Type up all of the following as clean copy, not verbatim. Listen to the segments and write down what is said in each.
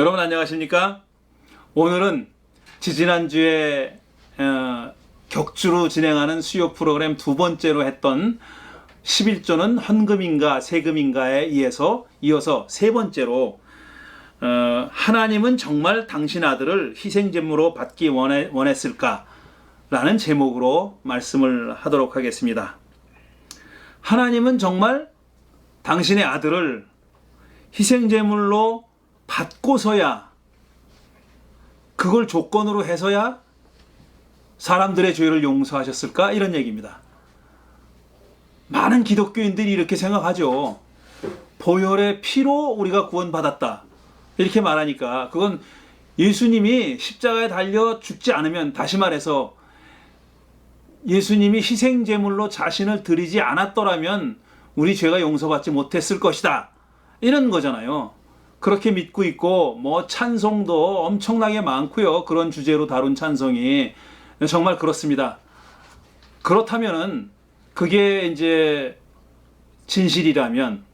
여러분 안녕하십니까? 오늘은 지지난주에 격주로 진행하는 수요 프로그램 두 번째로 했던 11조는 헌금인가 세금인가에 이어서 세 번째로 하나님은 정말 당신 아들을 희생제물로 받기 원했을까? 라는 제목으로 말씀을 하도록 하겠습니다. 하나님은 정말 당신의 아들을 희생제물로 받고서야, 그걸 조건으로 해서야 사람들의 죄를 용서하셨을까? 이런 얘기입니다. 많은 기독교인들이 이렇게 생각하죠. 보혈의 피로 우리가 구원받았다, 이렇게 말하니까 그건 예수님이 십자가에 달려 죽지 않으면, 다시 말해서 예수님이 희생제물로 자신을 드리지 않았더라면 우리 죄가 용서받지 못했을 것이다, 이런 거잖아요. 그렇게 믿고 있고, 뭐 찬송도 엄청나게 많고요. 그런 주제로 다룬 찬송이 정말 그렇습니다. 그렇다면은 그게 이제 진실이라면,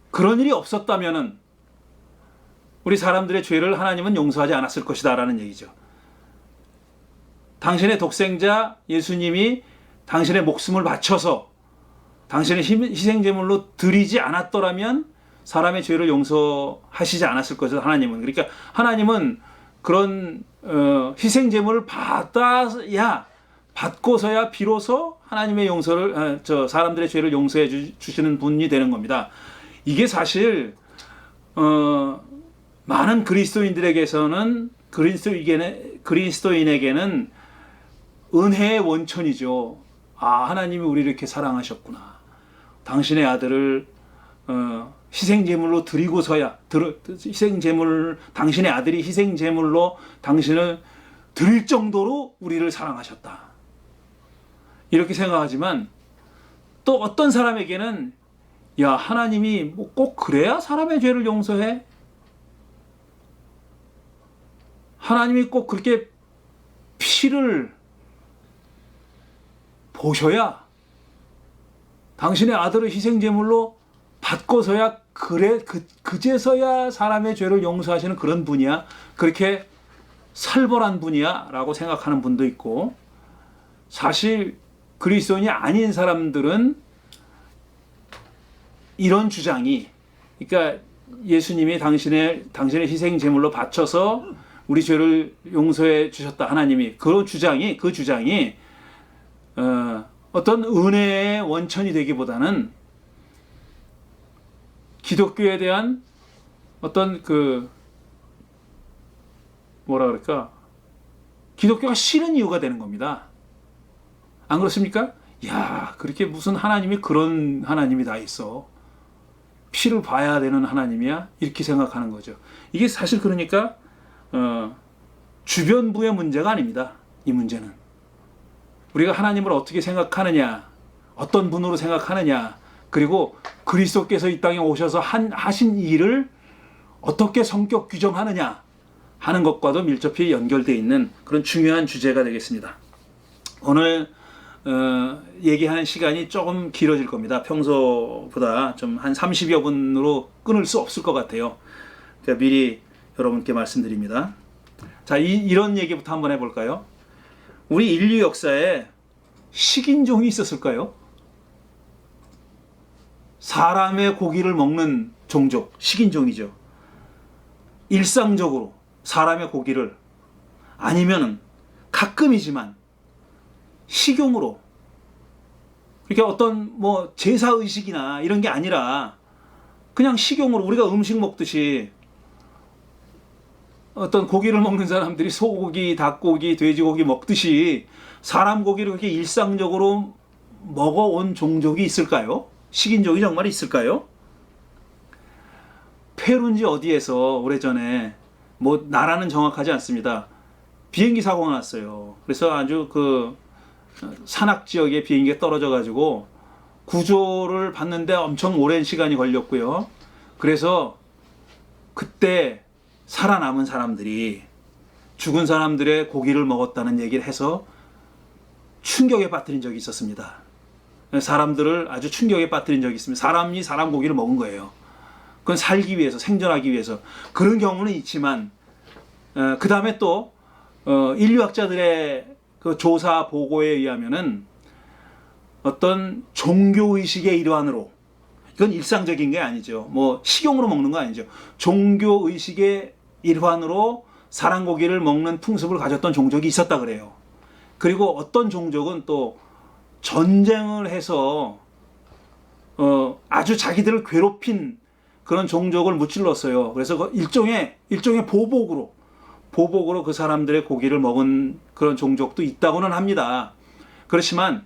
그런 일이 없었다면은 우리 사람들의 죄를 하나님은 용서하지 않았을 것이다라는 얘기죠. 당신의 독생자 예수님이 당신의 목숨을 바쳐서 당신의 희생제물로 드리지 않았더라면 사람의 죄를 용서하시지 않았을 것이다, 하나님은. 그러니까 하나님은 그런 희생제물을 받고서야 비로소 하나님의 용서를, 사람들의 죄를 용서해 주시는 분이 되는 겁니다. 이게 사실 많은 그리스도인에게는 은혜의 원천이죠. 하나님이 우리를 이렇게 사랑하셨구나. 당신의 아들을 희생제물로 드리고서야, 당신의 아들이 희생제물로 당신을 드릴 정도로 우리를 사랑하셨다, 이렇게 생각하지만, 또 어떤 사람에게는 야, 하나님이 뭐 꼭 그래야 사람의 죄를 용서해? 하나님이 꼭 그렇게 피를 보셔야, 당신의 아들을 희생제물로 받고서야, 그제서야 사람의 죄를 용서하시는 그런 분이야? 그렇게 살벌한 분이야? 라고 생각하는 분도 있고, 사실 그리스도인이 아닌 사람들은 이런 주장이, 그러니까 예수님이 당신의 희생제물로 바쳐서 우리 죄를 용서해 주셨다, 하나님이. 그 주장이 어떤 은혜의 원천이 되기보다는 기독교에 대한 어떤 기독교가 싫은 이유가 되는 겁니다. 안 그렇습니까? 야, 그렇게 무슨 하나님이 그런 하나님이 다 있어? 피를 봐야 되는 하나님이야? 이렇게 생각하는 거죠. 이게 사실 그러니까 주변부의 문제가 아닙니다. 이 문제는 우리가 하나님을 어떻게 생각하느냐, 어떤 분으로 생각하느냐, 그리고 그리스도께서 이 땅에 오셔서 하신 일을 어떻게 성격 규정하느냐 하는 것과도 밀접히 연결되어 있는 그런 중요한 주제가 되겠습니다. 오늘 얘기하는 시간이 조금 길어질 겁니다. 평소보다 좀 한 30여 분으로 끊을 수 없을 것 같아요. 그러니까 미리 여러분께 말씀드립니다. 자, 이런 얘기부터 한번 해볼까요? 우리 인류 역사에 식인종이 있었을까요? 사람의 고기를 먹는 종족, 식인종이죠. 일상적으로 사람의 고기를, 아니면은 가끔이지만 식용으로, 그러니까 어떤 뭐 제사의식이나 이런 게 아니라 그냥 식용으로, 우리가 음식 먹듯이 어떤 고기를 먹는 사람들이 소고기, 닭고기, 돼지고기 먹듯이 사람 고기를 그렇게 일상적으로 먹어온 종족이 있을까요? 식인종이 정말 있을까요? 페루인지 어디에서 오래전에, 뭐 나라는 정확하지 않습니다, 비행기 사고가 났어요. 그래서 아주 산악 지역에 비행기가 떨어져 가지고 구조를 받는데 엄청 오랜 시간이 걸렸고요. 그래서 그때 살아남은 사람들이 죽은 사람들의 고기를 먹었다는 얘기를 해서 충격에 빠뜨린 적이 있었습니다. 사람들을 아주 충격에 빠뜨린 적이 있습니다. 사람이 사람 고기를 먹은 거예요. 그건 살기 위해서, 생존하기 위해서. 그런 경우는 있지만 그 다음에 또 인류학자들의 그 조사 보고에 의하면은 어떤 종교의식의 일환으로, 이건 일상적인 게 아니죠. 뭐 식용으로 먹는 거 아니죠. 종교의식의 일환으로 사람고기를 먹는 풍습을 가졌던 종족이 있었다 그래요. 그리고 어떤 종족은 또 전쟁을 해서 아주 자기들을 괴롭힌 그런 종족을 무찔렀어요. 그래서 그 일종의 보복으로 그 사람들의 고기를 먹은 그런 종족도 있다고는 합니다. 그렇지만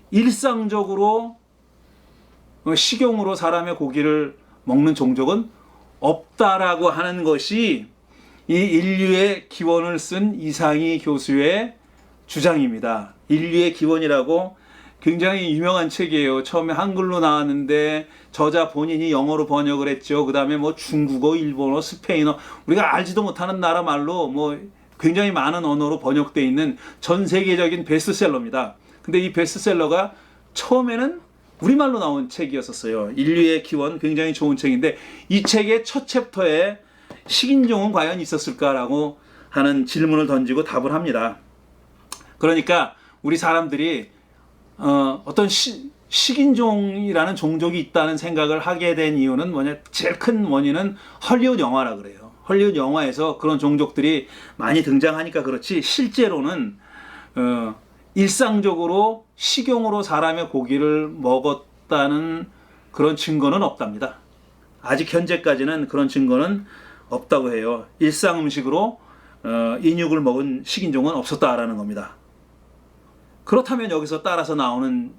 일상적으로 식용으로 사람의 고기를 먹는 종족은 없다라고 하는 것이 이 인류의 기원을 쓴 이상희 교수의 주장입니다. 인류의 기원이라고 굉장히 유명한 책이에요. 처음에 한글로 나왔는데 저자 본인이 영어로 번역을 했죠. 그 다음에 뭐 중국어, 일본어, 스페인어, 우리가 알지도 못하는 나라 말로 뭐 굉장히 많은 언어로 번역되어 있는 전 세계적인 베스트셀러입니다. 근데 이 베스트셀러가 처음에는 우리말로 나온 책이었었어요. 인류의 기원, 굉장히 좋은 책인데 이 책의 첫 챕터에 식인종은 과연 있었을까라고 하는 질문을 던지고 답을 합니다. 그러니까 우리 사람들이 어떤 식인종이라는 종족이 있다는 생각을 하게 된 이유는 뭐냐? 제일 큰 원인은 헐리우드 영화라 그래요. 헐리우드 영화에서 그런 종족들이 많이 등장하니까 그렇지, 실제로는 일상적으로 식용으로 사람의 고기를 먹었다는 그런 증거는 없답니다. 아직 현재까지는 그런 증거는 없다고 해요. 일상 음식으로 인육을 먹은 식인종은 없었다라는 겁니다. 그렇다면 여기서 따라서 나오는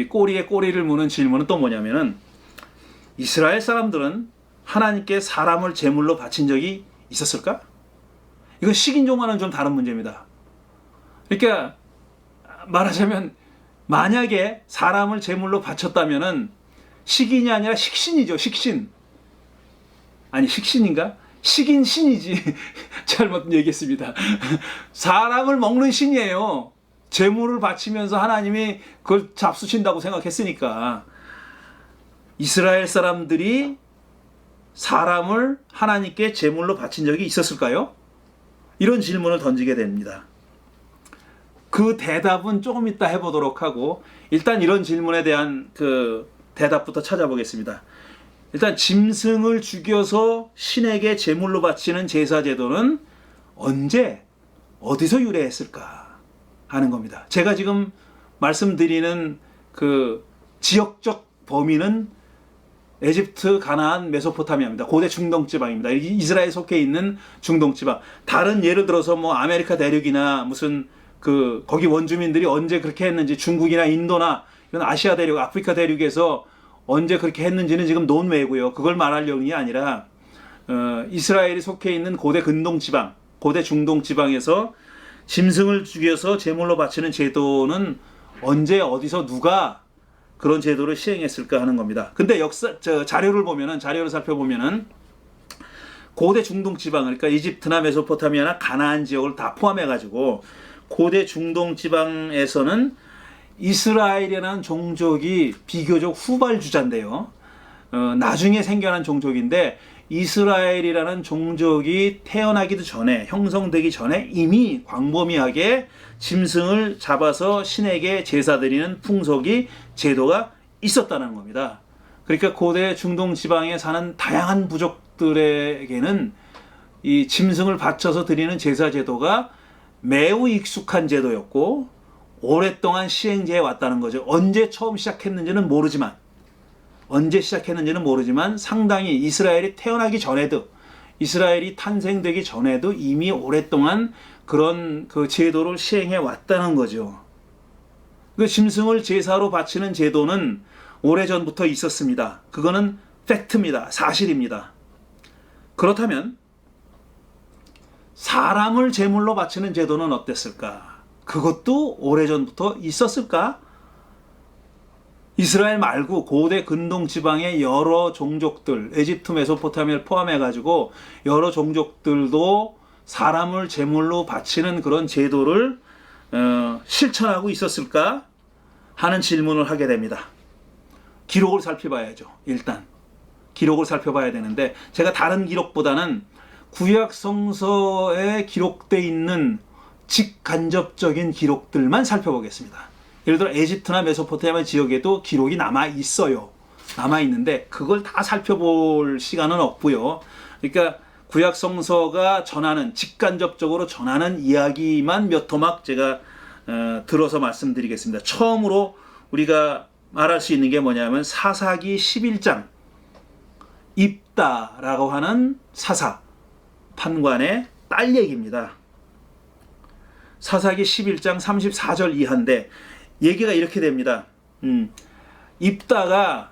꼬리에 꼬리를 무는 질문은 또 뭐냐면은, 이스라엘 사람들은 하나님께 사람을 제물로 바친 적이 있었을까? 이건 식인종과는 좀 다른 문제입니다. 그러니까 말하자면 만약에 사람을 제물로 바쳤다면은 식인이 아니라 식신이죠. 식신. 아니, 식신인가? 식인 신이지. 잘못 얘기했습니다. 사람을 먹는 신이에요. 제물을 바치면서 하나님이 그걸 잡수신다고 생각했으니까. 이스라엘 사람들이 사람을 하나님께 제물로 바친 적이 있었을까요? 이런 질문을 던지게 됩니다. 그 대답은 조금 이따 해보도록 하고, 일단 이런 질문에 대한 그 대답부터 찾아보겠습니다. 일단 짐승을 죽여서 신에게 제물로 바치는 제사 제도는 언제 어디서 유래했을까 하는 겁니다. 제가 지금 말씀드리는 그 지역적 범위는 에집트, 가나안, 메소포타미아입니다. 고대 중동지방입니다. 이스라엘 속해 있는 중동지방. 다른 예를 들어서 뭐 아메리카 대륙이나 무슨 거기 원주민들이 언제 그렇게 했는지, 중국이나 인도나 이런 아시아 대륙, 아프리카 대륙에서 언제 그렇게 했는지는 지금 논외고요. 그걸 말하려는 게 아니라 이스라엘이 속해 있는 고대 근동지방, 고대 중동지방에서 짐승을 죽여서 제물로 바치는 제도는 언제 어디서 누가 그런 제도를 시행했을까 하는 겁니다. 근데 자료를 살펴보면은 고대 중동지방, 그러니까 이집트나 메소포타미아나 가나안 지역을 다 포함해가지고 고대 중동지방에서는 이스라엘이라는 종족이 비교적 후발주자인데요. 나중에 생겨난 종족인데, 이스라엘이라는 종족이 태어나기도 전에, 형성되기 전에 이미 광범위하게 짐승을 잡아서 신에게 제사 드리는 풍속이, 제도가 있었다는 겁니다. 그러니까 고대 중동 지방에 사는 다양한 부족들에게는 이 짐승을 바쳐서 드리는 제사 제도가 매우 익숙한 제도였고 오랫동안 시행되어 왔다는 거죠. 언제 처음 시작했는지는 모르지만 상당히 이스라엘이 태어나기 전에도, 이스라엘이 탄생되기 전에도 이미 오랫동안 그런 그 제도를 시행해 왔다는 거죠. 그 짐승을 제사로 바치는 제도는 오래전부터 있었습니다. 그거는 팩트입니다. 사실입니다. 그렇다면 사람을 제물로 바치는 제도는 어땠을까? 그것도 오래전부터 있었을까? 이스라엘 말고 고대 근동 지방의 여러 종족들, 에집트, 메소포타미아를 포함해가지고 여러 종족들도 사람을 제물로 바치는 그런 제도를 실천하고 있었을까 하는 질문을 하게 됩니다. 기록을 살펴봐야죠. 일단 기록을 살펴봐야 되는데 제가 다른 기록보다는 구약 성서에 기록되어 있는 직간접적인 기록들만 살펴보겠습니다. 예를 들어 에집트나 메소포타미아 지역에도 기록이 남아 있어요. 남아 있는데 그걸 다 살펴볼 시간은 없고요. 그러니까 구약 성서가 전하는 직간접적으로 전하는 이야기만 몇 토막 제가 들어서 말씀드리겠습니다. 처음으로 우리가 말할 수 있는 게 뭐냐면 사사기 11장 입다라고 하는 사사 판관의 딸 얘기입니다. 사사기 11장 34절 이하인데 얘기가 이렇게 됩니다. 입다가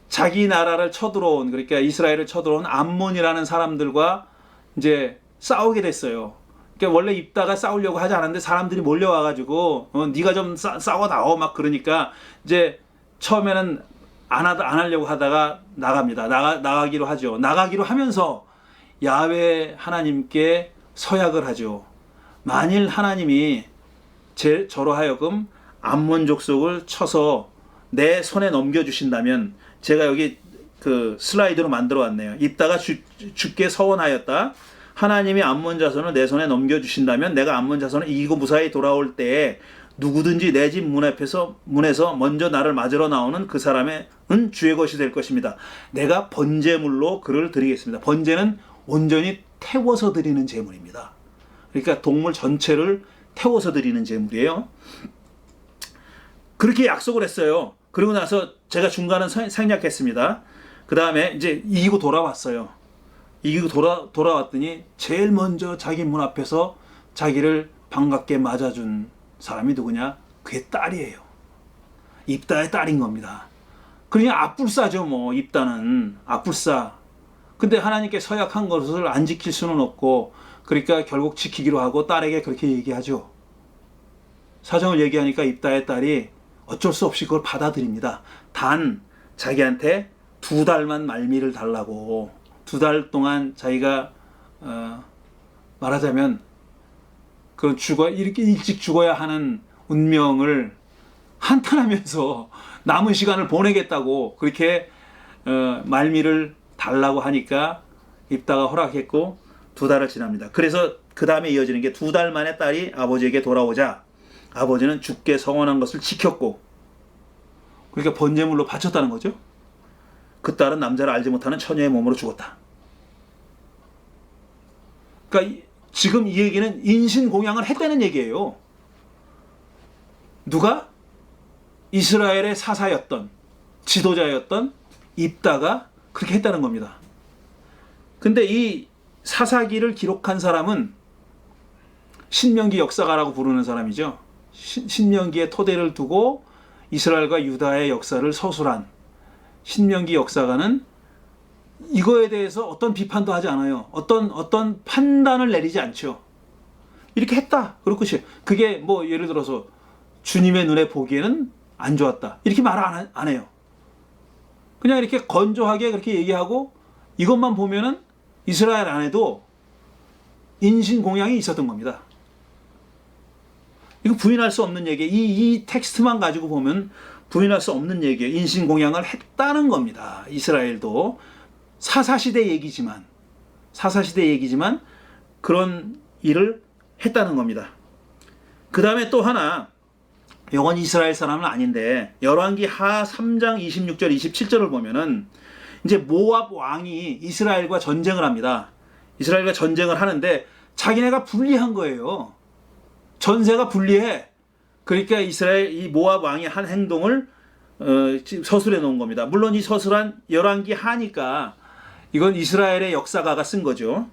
자기 나라를 쳐들어온, 그러니까 이스라엘을 쳐들어온 암몬이라는 사람들과 이제 싸우게 됐어요. 그러니까 원래 입다가 싸우려고 하지 않았는데 사람들이 몰려와가지고 네가 좀 싸워 나오 막 그러니까 이제 처음에는 안 하려고 하다가 나갑니다. 나가기로 하죠. 나가기로 하면서 야훼 하나님께 서약을 하죠. 만일 하나님이 저로 하여금 암몬 족속을 쳐서 내 손에 넘겨주신다면, 제가 여기 그 슬라이드로 만들어 왔네요. 입다가 주께 서원하였다. 하나님이 암몬 자손을 내 손에 넘겨주신다면 내가 암몬 자손을 이기고 무사히 돌아올 때에 누구든지 내 집 문에서 먼저 나를 맞으러 나오는 그 사람은 주의 것이 될 것입니다. 내가 번제물로 그를 드리겠습니다. 번제는 온전히 태워서 드리는 제물입니다. 그러니까 동물 전체를 태워서 드리는 제물이에요. 그렇게 약속을 했어요. 그리고 나서 제가 중간은 생략했습니다. 그 다음에 이제 이기고 돌아왔어요. 이기고 돌아왔더니 제일 먼저 자기 문 앞에서 자기를 반갑게 맞아준 사람이 누구냐? 그의 딸이에요. 입다의 딸인 겁니다. 그러니까 앞불사죠. 뭐 입다는 앞불사. 근데 하나님께 서약한 것을 안 지킬 수는 없고, 그러니까 결국 지키기로 하고 딸에게 그렇게 얘기하죠. 사정을 얘기하니까 입다의 딸이 어쩔 수 없이 그걸 받아들입니다. 단 자기한테 2달만 말미를 달라고, 2달 동안 자기가 말하자면 이렇게 일찍 죽어야 하는 운명을 한탄하면서 남은 시간을 보내겠다고 그렇게 말미를 달라고 하니까 입다가 허락했고 2달을 지납니다. 그래서 그 다음에 이어지는 게 2달 만에 딸이 아버지에게 돌아오자 아버지는 주께 서원한 것을 지켰고, 그러니까 번제물로 바쳤다는 거죠. 그 딸은 남자를 알지 못하는 처녀의 몸으로 죽었다. 그러니까 지금 이 얘기는 인신공양을 했다는 얘기예요. 누가? 이스라엘의 사사였던, 지도자였던 입다가 그렇게 했다는 겁니다. 근데 이 사사기를 기록한 사람은 신명기 역사가라고 부르는 사람이죠. 신명기의 토대를 두고 이스라엘과 유다의 역사를 서술한 신명기 역사가는 이거에 대해서 어떤 비판도 하지 않아요. 어떤 판단을 내리지 않죠. 이렇게 했다. 그럴 것이. 그게 뭐 예를 들어서 주님의 눈에 보기에는 안 좋았다. 이렇게 말 안 해요. 그냥 이렇게 건조하게 그렇게 얘기하고, 이것만 보면은 이스라엘 안에도 인신공양이 있었던 겁니다. 이거 부인할 수 없는 얘기예요. 이 텍스트만 가지고 보면 부인할 수 없는 얘기예요. 인신공양을 했다는 겁니다. 이스라엘도 사사시대 얘기지만 그런 일을 했다는 겁니다. 그 다음에 또 하나, 이건 이스라엘 사람은 아닌데 열왕기 하 3장 26절 27절을 보면은 이제 모압 왕이 이스라엘과 전쟁을 합니다. 이스라엘과 전쟁을 하는데 자기네가 불리한 거예요. 전세가 불리해. 그러니까 이 모압 왕이 한 행동을 서술해 놓은 겁니다. 물론 이 서술한 열왕기 하니까 이건 이스라엘의 역사가가 쓴 거죠.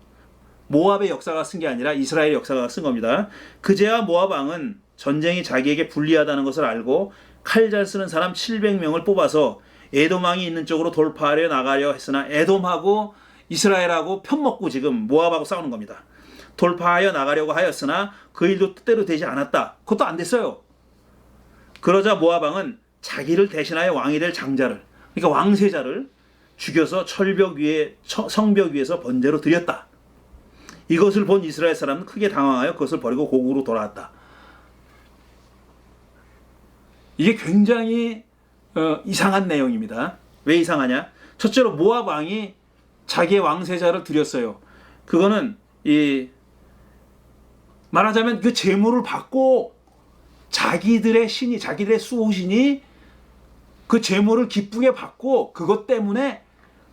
모압의 역사가 쓴 게 아니라 이스라엘의 역사가가 쓴 겁니다. 그제야 모압 왕은 전쟁이 자기에게 불리하다는 것을 알고 칼 잘 쓰는 사람 700명을 뽑아서 에돔 왕이 있는 쪽으로 돌파하려 나가려 했으나 에돔하고 이스라엘하고 편먹고 지금 모압하고 싸우는 겁니다. 돌파하여 나가려고 하였으나 그 일도 뜻대로 되지 않았다. 그것도 안 됐어요. 그러자 모압 왕은 자기를 대신하여 왕이 될 장자를, 그러니까 왕세자를 죽여서 성벽 위에서 번제로 드렸다. 이것을 본 이스라엘 사람은 크게 당황하여 그것을 버리고 고국으로 돌아왔다. 이게 굉장히 이상한 내용입니다. 왜 이상하냐? 첫째로 모압 왕이 자기의 왕세자를 드렸어요. 그거는 말하자면 그 제물을 받고 자기들의 신이, 자기들의 수호신이 그 제물을 기쁘게 받고 그것 때문에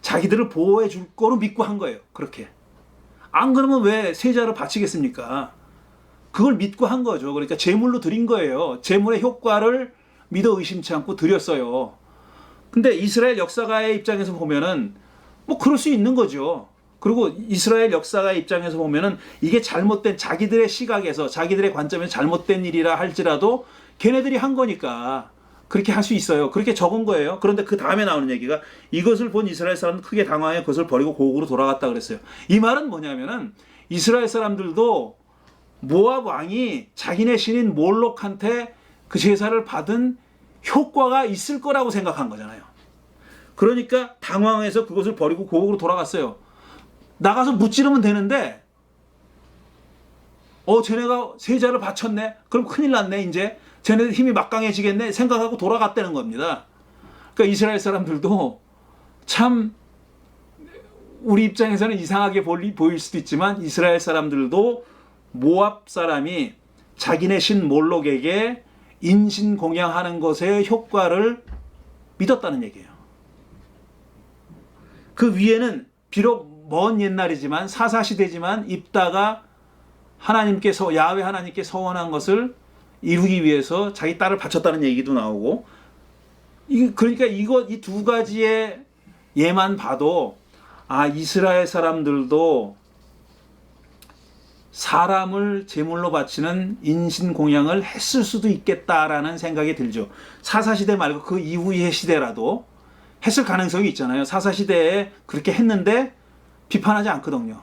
자기들을 보호해 줄 거로 믿고 한 거예요. 그렇게. 안 그러면 왜 세자를 바치겠습니까? 그걸 믿고 한 거죠. 그러니까 제물로 드린 거예요. 제물의 효과를 믿어 의심치 않고 드렸어요. 근데 이스라엘 역사가의 입장에서 보면은 뭐 그럴 수 있는 거죠. 그리고 이스라엘 역사가의 입장에서 보면은 이게 잘못된, 자기들의 시각에서, 자기들의 관점에서 잘못된 일이라 할지라도 걔네들이 한 거니까 그렇게 할 수 있어요. 그렇게 적은 거예요. 그런데 그 다음에 나오는 얘기가 이것을 본 이스라엘 사람은 크게 당황해 그것을 버리고 고국으로 돌아갔다 그랬어요. 이 말은 뭐냐면은 이스라엘 사람들도 모압 왕이 자기네 신인 몰록한테 그 제사를 받은 효과가 있을 거라고 생각한 거잖아요. 그러니까 당황해서 그것을 버리고 고국으로 돌아갔어요. 나가서 무찌르면 되는데 쟤네가 세자를 바쳤네? 그럼 큰일 났네. 이제 쟤네들 힘이 막강해지겠네 생각하고 돌아갔다는 겁니다. 그러니까 이스라엘 사람들도 참 우리 입장에서는 이상하게 보일 수도 있지만 이스라엘 사람들도 모압 사람이 자기네 신 몰록에게 인신공양하는 것의 효과를 믿었다는 얘기예요. 그 위에는 비록 먼 옛날이지만 사사시대지만 입다가 하나님께서, 야훼 하나님께 서원한 것을 이루기 위해서 자기 딸을 바쳤다는 얘기도 나오고, 그러니까 이 두 가지의 예만 봐도 이스라엘 사람들도 사람을 제물로 바치는 인신공양을 했을 수도 있겠다라는 생각이 들죠. 사사시대 말고 그 이후의 시대라도 했을 가능성이 있잖아요. 사사시대에 그렇게 했는데 비판하지 않거든요.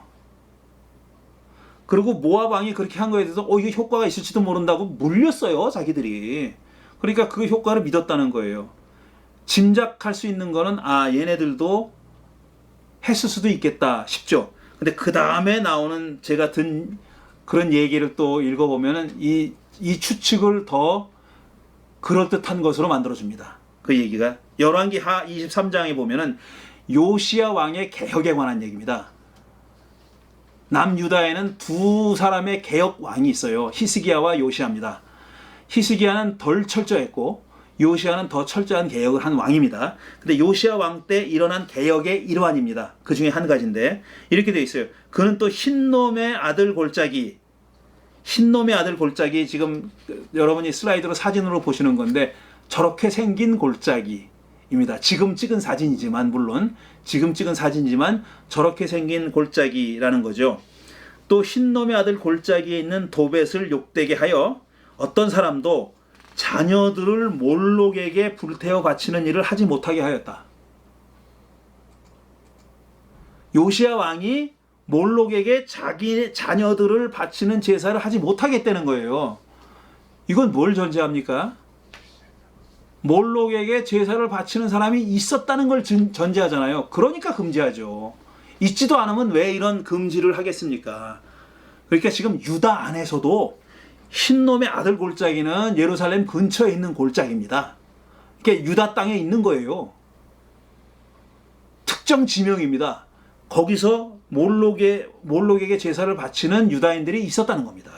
그리고 모압 왕이 그렇게 한 거에 대해서 이게 효과가 있을지도 모른다고 물렸어요, 자기들이. 그러니까 그 효과를 믿었다는 거예요. 짐작할 수 있는 거는 얘네들도 했을 수도 있겠다 싶죠. 근데 그 다음에 나오는 제가 든 그런 얘기를 또 읽어보면은 이 추측을 더 그럴듯한 것으로 만들어줍니다. 그 얘기가 열왕기 하 23장에 보면은 요시야 왕의 개혁에 관한 얘기입니다. 남유다에는 두 사람의 개혁 왕이 있어요. 히스기야와 요시야입니다. 히스기야는 덜 철저했고 요시야는 더 철저한 개혁을 한 왕입니다. 근데 요시야 왕 때 일어난 개혁의 일환입니다. 그 중에 한 가지인데 이렇게 되어 있어요. 그는 또 흰놈의 아들 골짜기, 지금 여러분이 슬라이드로 사진으로 보시는 건데 저렇게 생긴 골짜기입니다. 지금 찍은 사진이지만 저렇게 생긴 골짜기라는 거죠. 또 흰놈의 아들 골짜기에 있는 도벳을 욕되게 하여 어떤 사람도 자녀들을 몰록에게 불태워 바치는 일을 하지 못하게 하였다. 요시야 왕이 몰록에게 자기 자녀들을 바치는 제사를 하지 못하게 했다는 거예요. 이건 뭘 전제합니까? 몰록에게 제사를 바치는 사람이 있었다는 걸 전제하잖아요. 그러니까 금지하죠. 있지도 않으면 왜 이런 금지를 하겠습니까? 그러니까 지금 유다 안에서도 흰놈의 아들 골짜기는 예루살렘 근처에 있는 골짜기입니다. 그러니까 유다 땅에 있는 거예요. 특정 지명입니다. 거기서 몰록에게 제사를 바치는 유다인들이 있었다는 겁니다.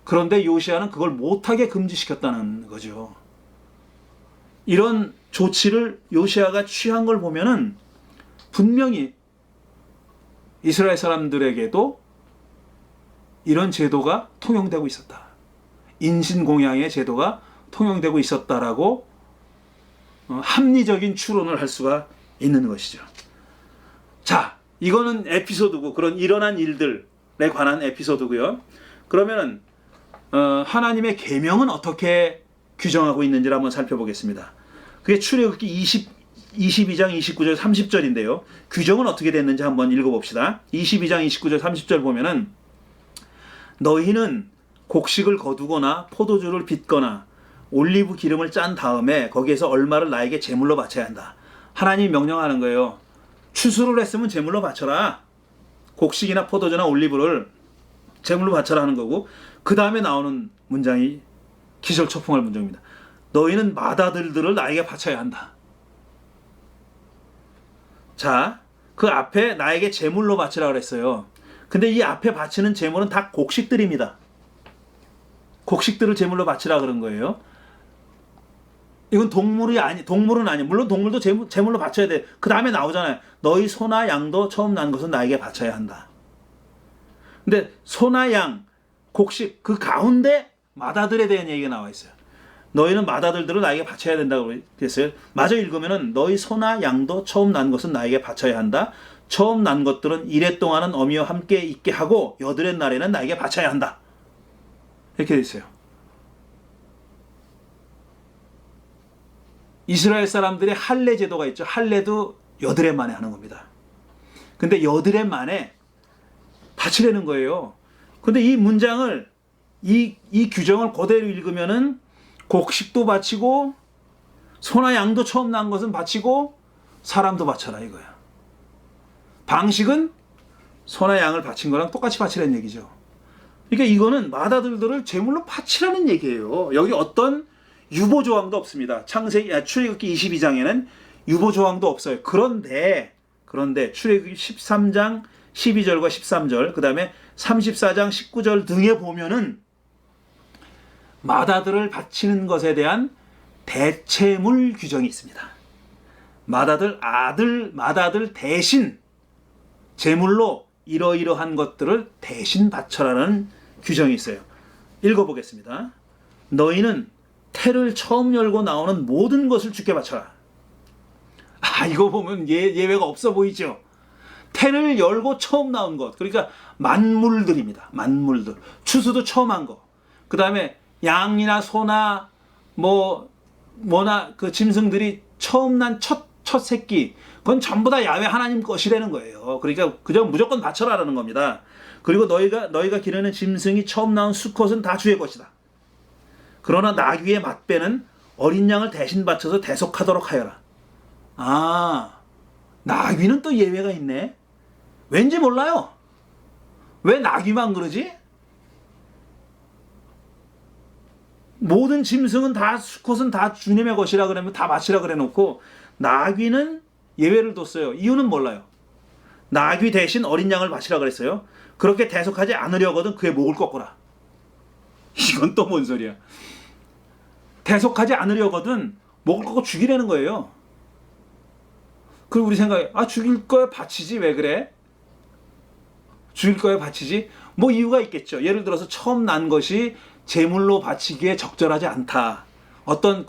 그런데 요시야는 그걸 못하게 금지시켰다는 거죠. 이런 조치를 요시야가 취한 걸 보면은 분명히 이스라엘 사람들에게도 이런 제도가 통용되고 있었다. 인신공양의 제도가 통용되고 있었다라고 합리적인 추론을 할 수가 있는 것이죠. 자, 이거는 에피소드고 그런 일어난 일들에 관한 에피소드고요. 그러면은 하나님의 계명은 어떻게 규정하고 있는지를 한번 살펴보겠습니다. 그게 출애굽기 22장 29절 30절인데요. 규정은 어떻게 됐는지 한번 읽어봅시다. 22장 29절 30절 보면은 너희는 곡식을 거두거나 포도주를 빚거나 올리브 기름을 짠 다음에 거기에서 얼마를 나에게 제물로 바쳐야 한다. 하나님이 명령하는 거예요. 추수를 했으면 제물로 바쳐라. 곡식이나 포도주나 올리브를 제물로 바쳐라 하는 거고, 그 다음에 나오는 문장이 기절초풍할 문장입니다. 너희는 맏아들들을 나에게 바쳐야 한다. 자, 그 앞에 나에게 제물로 바치라 그랬어요. 근데 이 앞에 바치는 제물은 다 곡식들입니다. 곡식들을 제물로 바치라 그런 거예요. 이건 동물은 아니. 물론 동물도 제물로 바쳐야 돼. 그 다음에 나오잖아요. 너희 소나 양도 처음 난 것은 나에게 바쳐야 한다. 근데 소나 양, 곡식 그 가운데 맏아들에 대한 얘기가 나와 있어요. 너희는 맏아들들을 나에게 바쳐야 된다고 그랬어요. 마저 읽으면은 너희 소나 양도 처음 난 것은 나에게 바쳐야 한다. 처음 난 것들은 이래 동안은 어미와 함께 있게 하고 여드렛 날에는 나에게 바쳐야 한다. 이렇게 돼 있어요. 이스라엘 사람들의 할례 제도가 있죠. 할례도 여드렛 만에 하는 겁니다. 근데 여드렛 만에 바치려는 거예요. 근데 이 문장을 이 규정을 그대로 읽으면은 곡식도 바치고 소나 양도 처음 난 것은 바치고 사람도 바쳐라 이거야. 방식은 소나 양을 바친 거랑 똑같이 바치라는 얘기죠. 그러니까 이거는 맏아들들을 제물로 바치라는 얘기예요. 여기 어떤 유보 조항도 없습니다. 출애굽기 22장에는 유보 조항도 없어요. 그런데 출애굽기 13장 12절과 13절, 그다음에 34장 19절 등에 보면은 맏아들을 바치는 것에 대한 대체물 규정이 있습니다. 맏아들 대신 제물로 이러이러한 것들을 대신 바쳐라는 규정이 있어요. 읽어보겠습니다. 너희는 태를 처음 열고 나오는 모든 것을 주께 바쳐라. 이거 보면 예외가 없어 보이죠? 태를 열고 처음 나온 것, 그러니까 만물들입니다. 만물들. 추수도 처음 한 거. 그 다음에 양이나 소나 뭐나 그 짐승들이 처음 난 첫 새끼, 그건 전부 다 야훼 하나님 것이라는 거예요. 그러니까 그저 무조건 바쳐라라는 겁니다. 그리고 너희가 기르는 짐승이 처음 나온 수컷은 다 주의 것이다. 그러나 나귀의 맏배는 어린 양을 대신 바쳐서 대속하도록 하여라. 나귀는 또 예외가 있네. 왠지 몰라요. 왜 나귀만 그러지? 모든 짐승은 다 수컷은 다 주님의 것이라 그러면 다 바치라 그래 놓고 나귀는 예외를 뒀어요. 이유는 몰라요. 나귀 대신 어린 양을 바치라 그랬어요. 그렇게 대속하지 않으려거든 그의 목을 꺾어라. 이건 또 뭔 소리야. 대속하지 않으려거든 목을 꺾어 죽이라는 거예요. 그리고 우리 생각에 죽일 거야 바치지 왜 그래? 죽일 거야 바치지? 뭐 이유가 있겠죠. 예를 들어서 처음 난 것이 제물로 바치기에 적절하지 않다. 어떤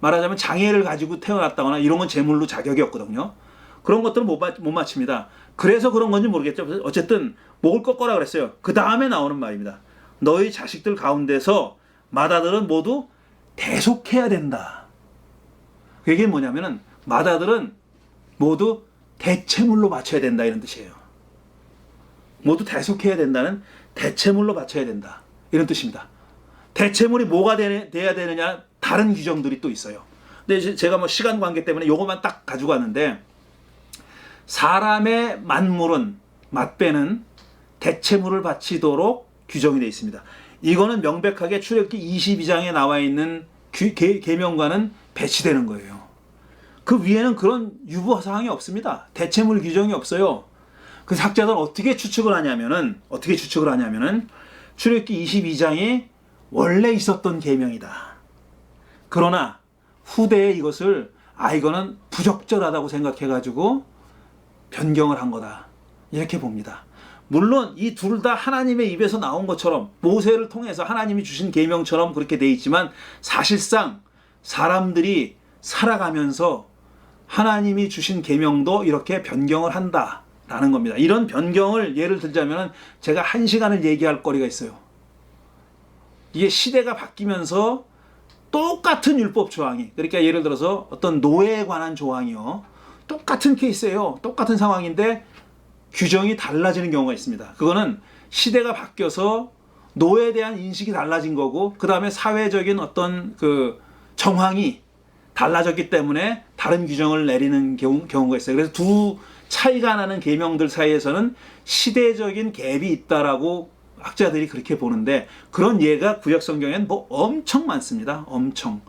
말하자면 장애를 가지고 태어났다거나 이런 건 제물로 자격이 없거든요. 그런 것들은 못 맞춥니다. 그래서 그런 건지 모르겠죠. 어쨌든 목을 꺾어라 그랬어요. 그 다음에 나오는 말입니다. 너희 자식들 가운데서 맏아들은 모두 대속해야 된다. 그게 뭐냐면은 맏아들은 모두 대체물로 바쳐야 된다 이런 뜻이에요. 모두 대속해야 된다는 대체물로 바쳐야 된다 이런 뜻입니다. 대체물이 뭐가 돼야 되느냐 다른 규정들이 또 있어요. 근데 제가 시간 관계 때문에 요것만 딱 가지고 왔는데 사람의 맏배는 대체물을 바치도록 규정이 되어 있습니다. 이거는 명백하게 출애굽기 22장에 나와 있는 계명과는 배치되는 거예요. 그 위에는 그런 유보 사항이 없습니다. 대체물 규정이 없어요. 그 학자들은 어떻게 추측을 하냐면은 출애굽기 22장이 원래 있었던 계명이다. 그러나 후대에 이것을 이거는 부적절하다고 생각해가지고 변경을 한 거다. 이렇게 봅니다. 물론 이 둘 다 하나님의 입에서 나온 것처럼 모세를 통해서 하나님이 주신 계명처럼 그렇게 돼 있지만 사실상 사람들이 살아가면서 하나님이 주신 계명도 이렇게 변경을 한다라는 겁니다. 이런 변경을 예를 들자면 제가 1시간을 얘기할 거리가 있어요. 이게 시대가 바뀌면서 똑같은 율법 조항이, 그러니까 예를 들어서 어떤 노예에 관한 조항이요. 똑같은 케이스예요. 똑같은 상황인데 규정이 달라지는 경우가 있습니다. 그거는 시대가 바뀌어서 노예에 대한 인식이 달라진 거고 그 다음에 사회적인 어떤 정황이 달라졌기 때문에 다른 규정을 내리는 경우가 있어요. 그래서 두 차이가 나는 계명들 사이에서는 시대적인 갭이 있다라고 학자들이 그렇게 보는데 그런 예가 구약 성경에는 엄청 많습니다. 엄청.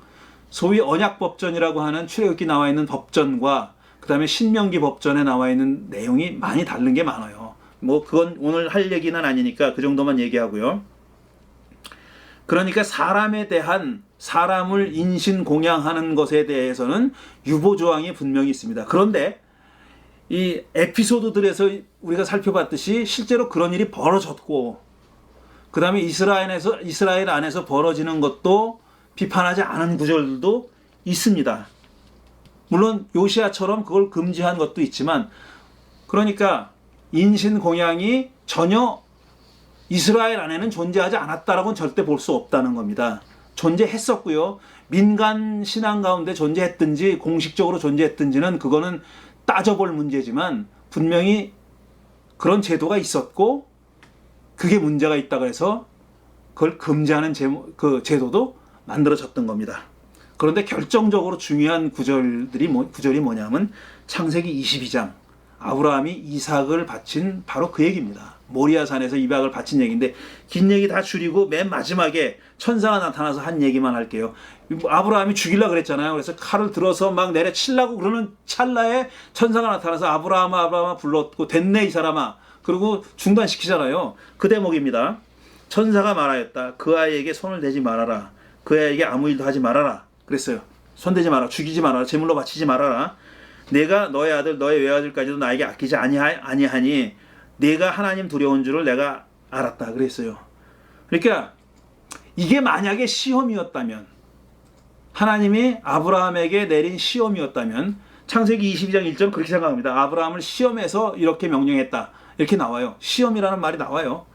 소위 언약법전이라고 하는 출애굽기 나와 있는 법전과 그 다음에 신명기 법전에 나와 있는 내용이 많이 다른 게 많아요. 뭐 그건 오늘 할 얘기는 아니니까 그 정도만 얘기하고요. 그러니까 사람에 대한, 사람을 인신공양하는 것에 대해서는 유보조항이 분명히 있습니다. 그런데 이 에피소드들에서 우리가 살펴봤듯이 실제로 그런 일이 벌어졌고, 그 다음에 이스라엘 안에서 벌어지는 것도 비판하지 않은 구절들도 있습니다. 물론 요시아처럼 그걸 금지한 것도 있지만, 그러니까 인신공양이 전혀 이스라엘 안에는 존재하지 않았다라고는 절대 볼 수 없다는 겁니다. 존재했었고요. 민간 신앙 가운데 존재했든지 공식적으로 존재했든지는 그거는 따져볼 문제지만, 분명히 그런 제도가 있었고 그게 문제가 있다고 해서 그걸 금지하는 제도도 만들어졌던 겁니다. 그런데 결정적으로 중요한 구절이 뭐냐면 창세기 22장, 아브라함이 이삭을 바친 바로 그 얘기입니다. 모리아산에서 이삭을 바친 얘기인데, 긴 얘기 다 줄이고 맨 마지막에 천사가 나타나서 한 얘기만 할게요. 아브라함이 죽이려고 그랬잖아요. 그래서 칼을 들어서 막 내려치려고 그러는 찰나에 천사가 나타나서 아브라함아 불렀고, 됐네 이 사람아. 그리고 중단시키잖아요. 그 대목입니다. 천사가 말하였다. 그 아이에게 손을 대지 말아라. 그 아이에게 아무 일도 하지 말아라. 그랬어요. 손대지 마라. 죽이지 말아라. 제물로 바치지 말아라. 내가 너의 아들 너의 외아들까지도 나에게 아끼지 아니하니 내가 하나님 두려운 줄을 내가 알았다 그랬어요. 그러니까 이게 만약에 시험이었다면, 하나님이 아브라함에게 내린 시험이었다면, 창세기 22장 1절 그렇게 생각합니다. 아브라함을 시험해서 이렇게 명령했다 이렇게 나와요. 시험이라는 말이 나와요.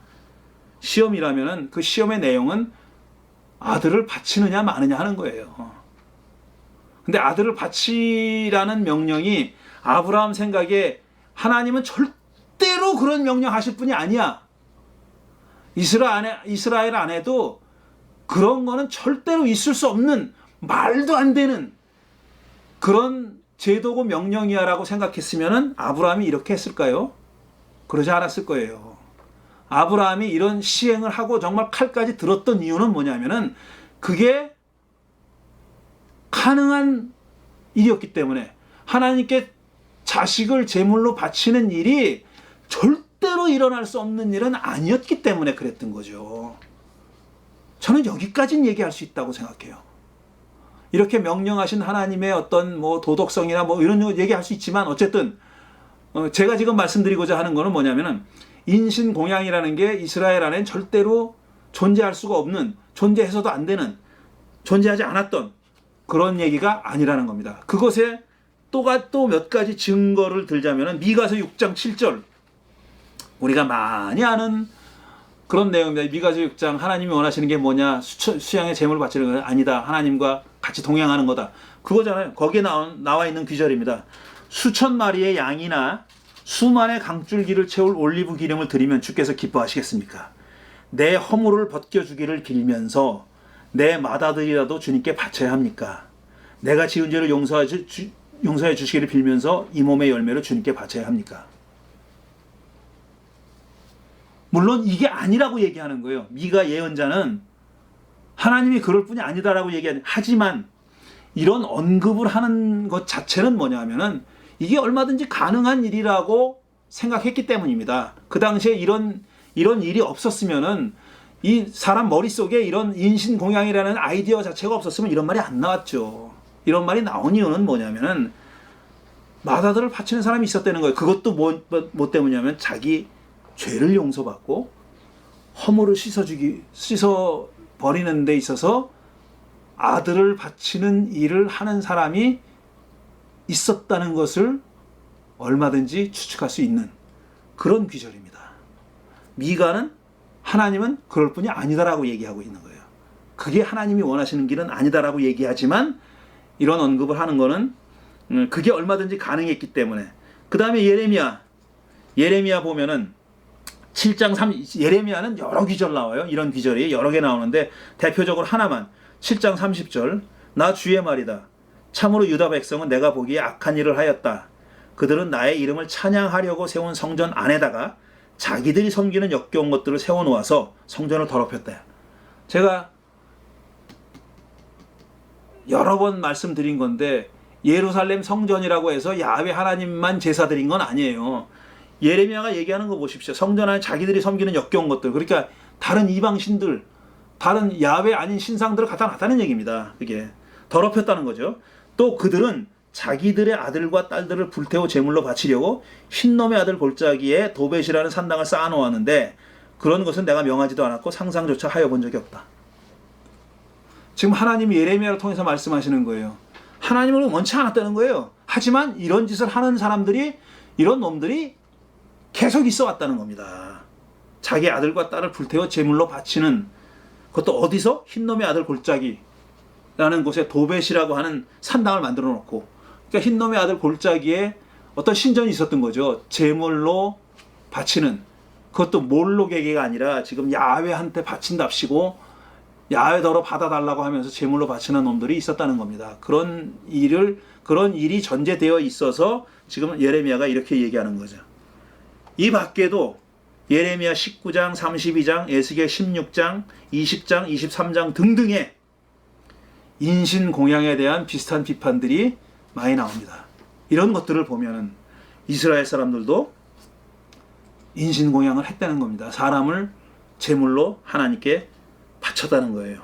시험이라면은 그 시험의 내용은 아들을 바치느냐 마느냐 하는 거예요. 근데 아들을 바치라는 명령이 아브라함 생각에, 하나님은 절대로 그런 명령 하실 분이 아니야. 이스라엘 안에도 그런 거는 절대로 있을 수 없는, 말도 안 되는 그런 제도고 명령이야 라고 생각했으면 아브라함이 이렇게 했을까요? 그러지 않았을 거예요. 아브라함이 이런 시행을 하고 정말 칼까지 들었던 이유는 뭐냐면은 그게 가능한 일이었기 때문에, 하나님께 자식을 제물로 바치는 일이 절대로 일어날 수 없는 일은 아니었기 때문에 그랬던 거죠. 저는 여기까지는 얘기할 수 있다고 생각해요. 이렇게 명령하신 하나님의 어떤 뭐 도덕성이나 뭐 이런 거 얘기할 수 있지만, 어쨌든 제가 지금 말씀드리고자 하는 거는 뭐냐면은, 인신공양이라는 게 이스라엘 안엔 절대로 존재할 수가 없는, 존재해서도 안 되는, 존재하지 않았던 그런 얘기가 아니라는 겁니다. 그것에 또 몇 가지 증거를 들자면은 미가서 6장 7절, 우리가 많이 아는 그런 내용입니다. 미가서 6장, 하나님이 원하시는 게 뭐냐? 수양의 제물을 바치는 건 아니다. 하나님과 같이 동행하는 거다. 그거잖아요. 거기에 나와 있는 귀절입니다. 수천 마리의 양이나 수만의 강줄기를 채울 올리브 기름을 드리면 주께서 기뻐하시겠습니까? 내 허물을 벗겨주기를 빌면서 내 맏아들이라도 주님께 바쳐야 합니까? 내가 지은 죄를 용서해 주시기를 빌면서 이 몸의 열매를 주님께 바쳐야 합니까? 물론 이게 아니라고 얘기하는 거예요. 미가 예언자는 하나님이 그럴 뿐이 아니다라고 얘기하는, 하지만 이런 언급을 하는 것 자체는 뭐냐면은 이게 얼마든지 가능한 일이라고 생각했기 때문입니다. 그 당시에 이런 일이 없었으면은, 이 사람 머릿속에 이런 인신공양이라는 아이디어 자체가 없었으면 이런 말이 안 나왔죠. 이런 말이 나온 이유는 뭐냐면은 맏아들을 바치는 사람이 있었다는 거예요. 그것도 뭐 때문이냐면 자기 죄를 용서받고 허물을 씻어 버리는 데 있어서 아들을 바치는 일을 하는 사람이 있었다는 것을 얼마든지 추측할 수 있는 그런 귀절입니다. 미가는 하나님은 그럴 뿐이 아니다라고 얘기하고 있는 거예요. 그게 하나님이 원하시는 길은 아니다라고 얘기하지만, 이런 언급을 하는 거는 그게 얼마든지 가능했기 때문에. 그 다음에 예레미야 보면은 7장 3, 예레미야는 여러 귀절 나와요. 이런 귀절이 여러 개 나오는데 대표적으로 하나만, 7장 30절, 나 주의 말이다. 참으로 유다 백성은 내가 보기에 악한 일을 하였다. 그들은 나의 이름을 찬양하려고 세운 성전 안에다가 자기들이 섬기는 역겨운 것들을 세워놓아서 성전을 더럽혔다. 제가 여러 번 말씀드린 건데, 예루살렘 성전이라고 해서 야훼 하나님만 제사 드린 건 아니에요. 예레미야가 얘기하는 거 보십시오. 성전 안에 자기들이 섬기는 역겨운 것들, 그러니까 다른 이방신들, 다른 야훼 아닌 신상들을 갖다 놨다는 얘기입니다. 그게 더럽혔다는 거죠. 또 그들은 자기들의 아들과 딸들을 불태워 제물로 바치려고 흰놈의 아들 골짜기에 도벳이라는 산당을 쌓아놓았는데 그런 것은 내가 명하지도 않았고 상상조차 하여 본 적이 없다. 지금 하나님이 예레미야를 통해서 말씀하시는 거예요. 하나님을 원치 않았다는 거예요. 하지만 이런 짓을 하는 사람들이, 이런 놈들이 계속 있어 왔다는 겁니다. 자기 아들과 딸을 불태워 제물로 바치는, 그것도 어디서? 흰놈의 아들 골짜기라는 곳에 도벳이라고 하는 산당을 만들어 놓고, 그러니까 흰놈의 아들 골짜기에 어떤 신전이 있었던 거죠. 제물로 바치는, 그것도 몰로게게가 아니라 지금 야훼한테 바친답시고 야훼더러 받아달라고 하면서 제물로 바치는 놈들이 있었다는 겁니다. 그런 일이 전제되어 있어서 지금 예레미야가 이렇게 얘기하는 거죠. 이 밖에도 예레미야 19장, 32장, 에스겔 16장, 20장, 23장 등등의 인신공양에 대한 비슷한 비판들이 많이 나옵니다. 이런 것들을 보면은 이스라엘 사람들도 인신공양을 했다는 겁니다. 사람을 제물로 하나님께 바쳤다는 거예요.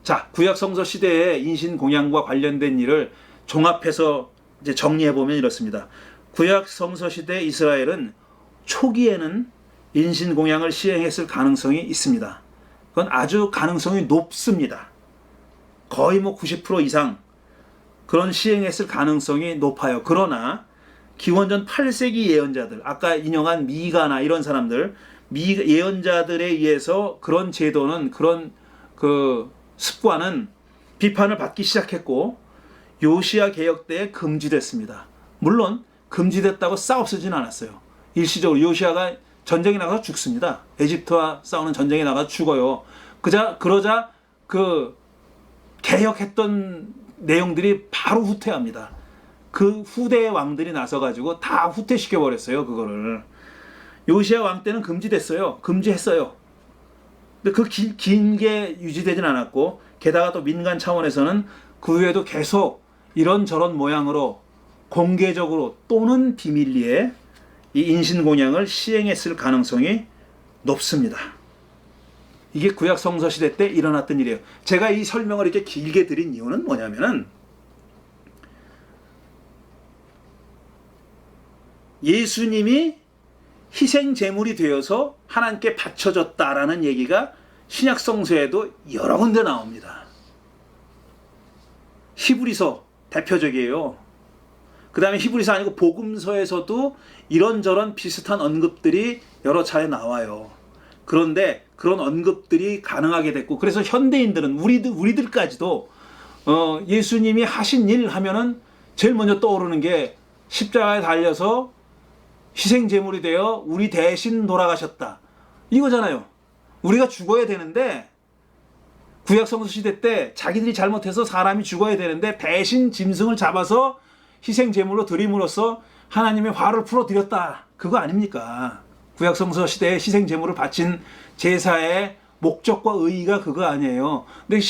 자, 구약 성서 시대의 인신공양과 관련된 일을 종합해서 이제 정리해 보면 이렇습니다. 구약 성서 시대 이스라엘은 초기에는 인신공양을 시행했을 가능성이 있습니다. 그건 아주 가능성이 높습니다. 거의 90% 이상 그런 시행했을 가능성이 높아요. 그러나 기원전 8세기 예언자들, 아까 인용한 미가나 이런 사람들, 예언자들에 의해서 그런 제도는, 그런 습관은 비판을 받기 시작했고 요시야 개혁 때에 금지됐습니다. 물론 금지됐다고 싹 없어지진 않았어요. 일시적으로 요시야가 전쟁에 나가서 죽습니다. 에집트와 싸우는 전쟁에 나가서 죽어요. 그러자 그 개혁했던 내용들이 바로 후퇴합니다. 그 후대의 왕들이 나서가지고 다 후퇴시켜버렸어요. 그거를. 요시야 왕 때는 금지됐어요. 금지했어요. 근데 그 길게 유지되진 않았고, 게다가 또 민간 차원에서는 그 후에도 계속 이런저런 모양으로 공개적으로 또는 비밀리에 이 인신공양을 시행했을 가능성이 높습니다. 이게 구약 성서 시대 때 일어났던 일이에요. 제가 이 설명을 이렇게 길게 드린 이유는 뭐냐면은 예수님이 희생 제물이 되어서 하나님께 바쳐졌다라는 얘기가 신약 성서에도 여러 군데 나옵니다. 히브리서 대표적이에요. 그 다음에 히브리서 아니고 복음서에서도 이런저런 비슷한 언급들이 여러 차례 나와요. 그런데 그런 언급들이 가능하게 됐고, 그래서 현대인들은 우리들까지도 예수님이 하신 일 하면은 제일 먼저 떠오르는 게 십자가에 달려서 희생 제물이 되어 우리 대신 돌아가셨다, 이거잖아요. 우리가 죽어야 되는데, 구약 성서 시대 때 자기들이 잘못해서 사람이 죽어야 되는데 대신 짐승을 잡아서 희생 제물로 드림으로써 하나님의 화를 풀어드렸다, 그거 아닙니까? 구약 성서 시대에 희생 제물을 바친 제사의 목적과 의의가 그거 아니에요. 근데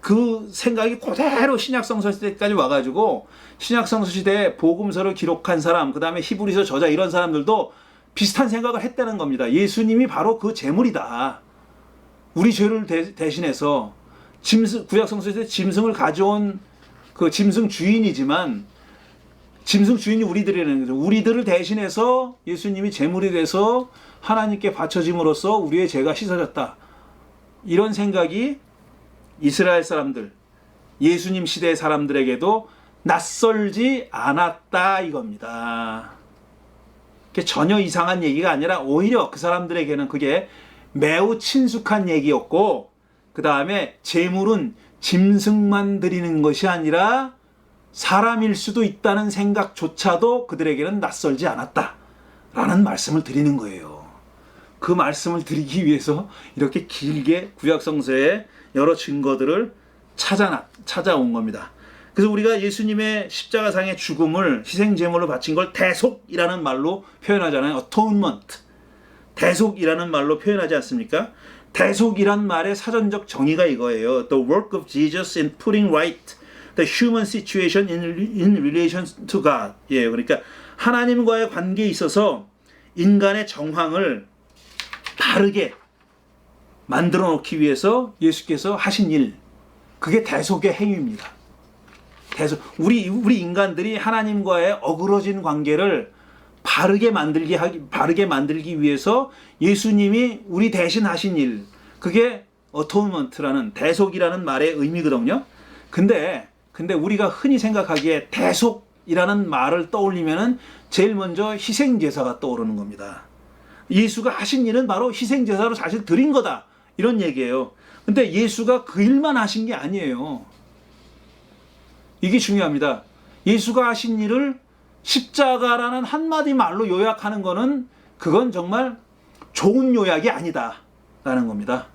그 생각이 그대로 신약 성서 시대까지 와가지고 신약 성서 시대에 복음서를 기록한 사람, 그 다음에 히브리서 저자 이런 사람들도 비슷한 생각을 했다는 겁니다. 예수님이 바로 그 제물이다. 우리 죄를 대신해서 구약 성서 시대 짐승을 가져온 그 짐승 주인이지만, 짐승 주인이 우리들이라는 거죠. 우리들을 대신해서 예수님이 제물이 돼서 하나님께 바쳐짐으로써 우리의 죄가 씻어졌다. 이런 생각이 이스라엘 사람들, 예수님 시대의 사람들에게도 낯설지 않았다 이겁니다. 그게 전혀 이상한 얘기가 아니라 오히려 그 사람들에게는 그게 매우 친숙한 얘기였고, 그 다음에 제물은 짐승만 드리는 것이 아니라 사람일 수도 있다는 생각조차도 그들에게는 낯설지 않았다라는 말씀을 드리는 거예요. 그 말씀을 드리기 위해서 이렇게 길게 구약 성서의 여러 증거들을 찾아온 겁니다. 그래서 우리가 예수님의 십자가상의 죽음을 희생 제물로 바친 걸 대속이라는 말로 표현하잖아요. atonement. 대속이라는 말로 표현하지 않습니까? 대속이란 말의 사전적 정의가 이거예요. The work of Jesus in putting right the human situation in relation to God. 예, 그러니까 하나님과의 관계에 있어서 인간의 정황을 바르게 만들어 놓기 위해서 예수께서 하신 일, 그게 대속의 행위입니다. 우리 인간들이 하나님과의 어그러진 관계를 바르게 만들기 위해서 예수님이 우리 대신 하신 일, 그게 어토먼트라는 대속이라는 말의 의미거든요. 근데 우리가 흔히 생각하기에 대속이라는 말을 떠올리면은 제일 먼저 희생제사가 떠오르는 겁니다. 예수가 하신 일은 바로 희생제사로 사실 드린 거다, 이런 얘기예요. 근데 예수가 그 일만 하신 게 아니에요. 이게 중요합니다. 예수가 하신 일을 십자가라는 한마디 말로 요약하는 거는 그건 정말 좋은 요약이 아니다라는 겁니다.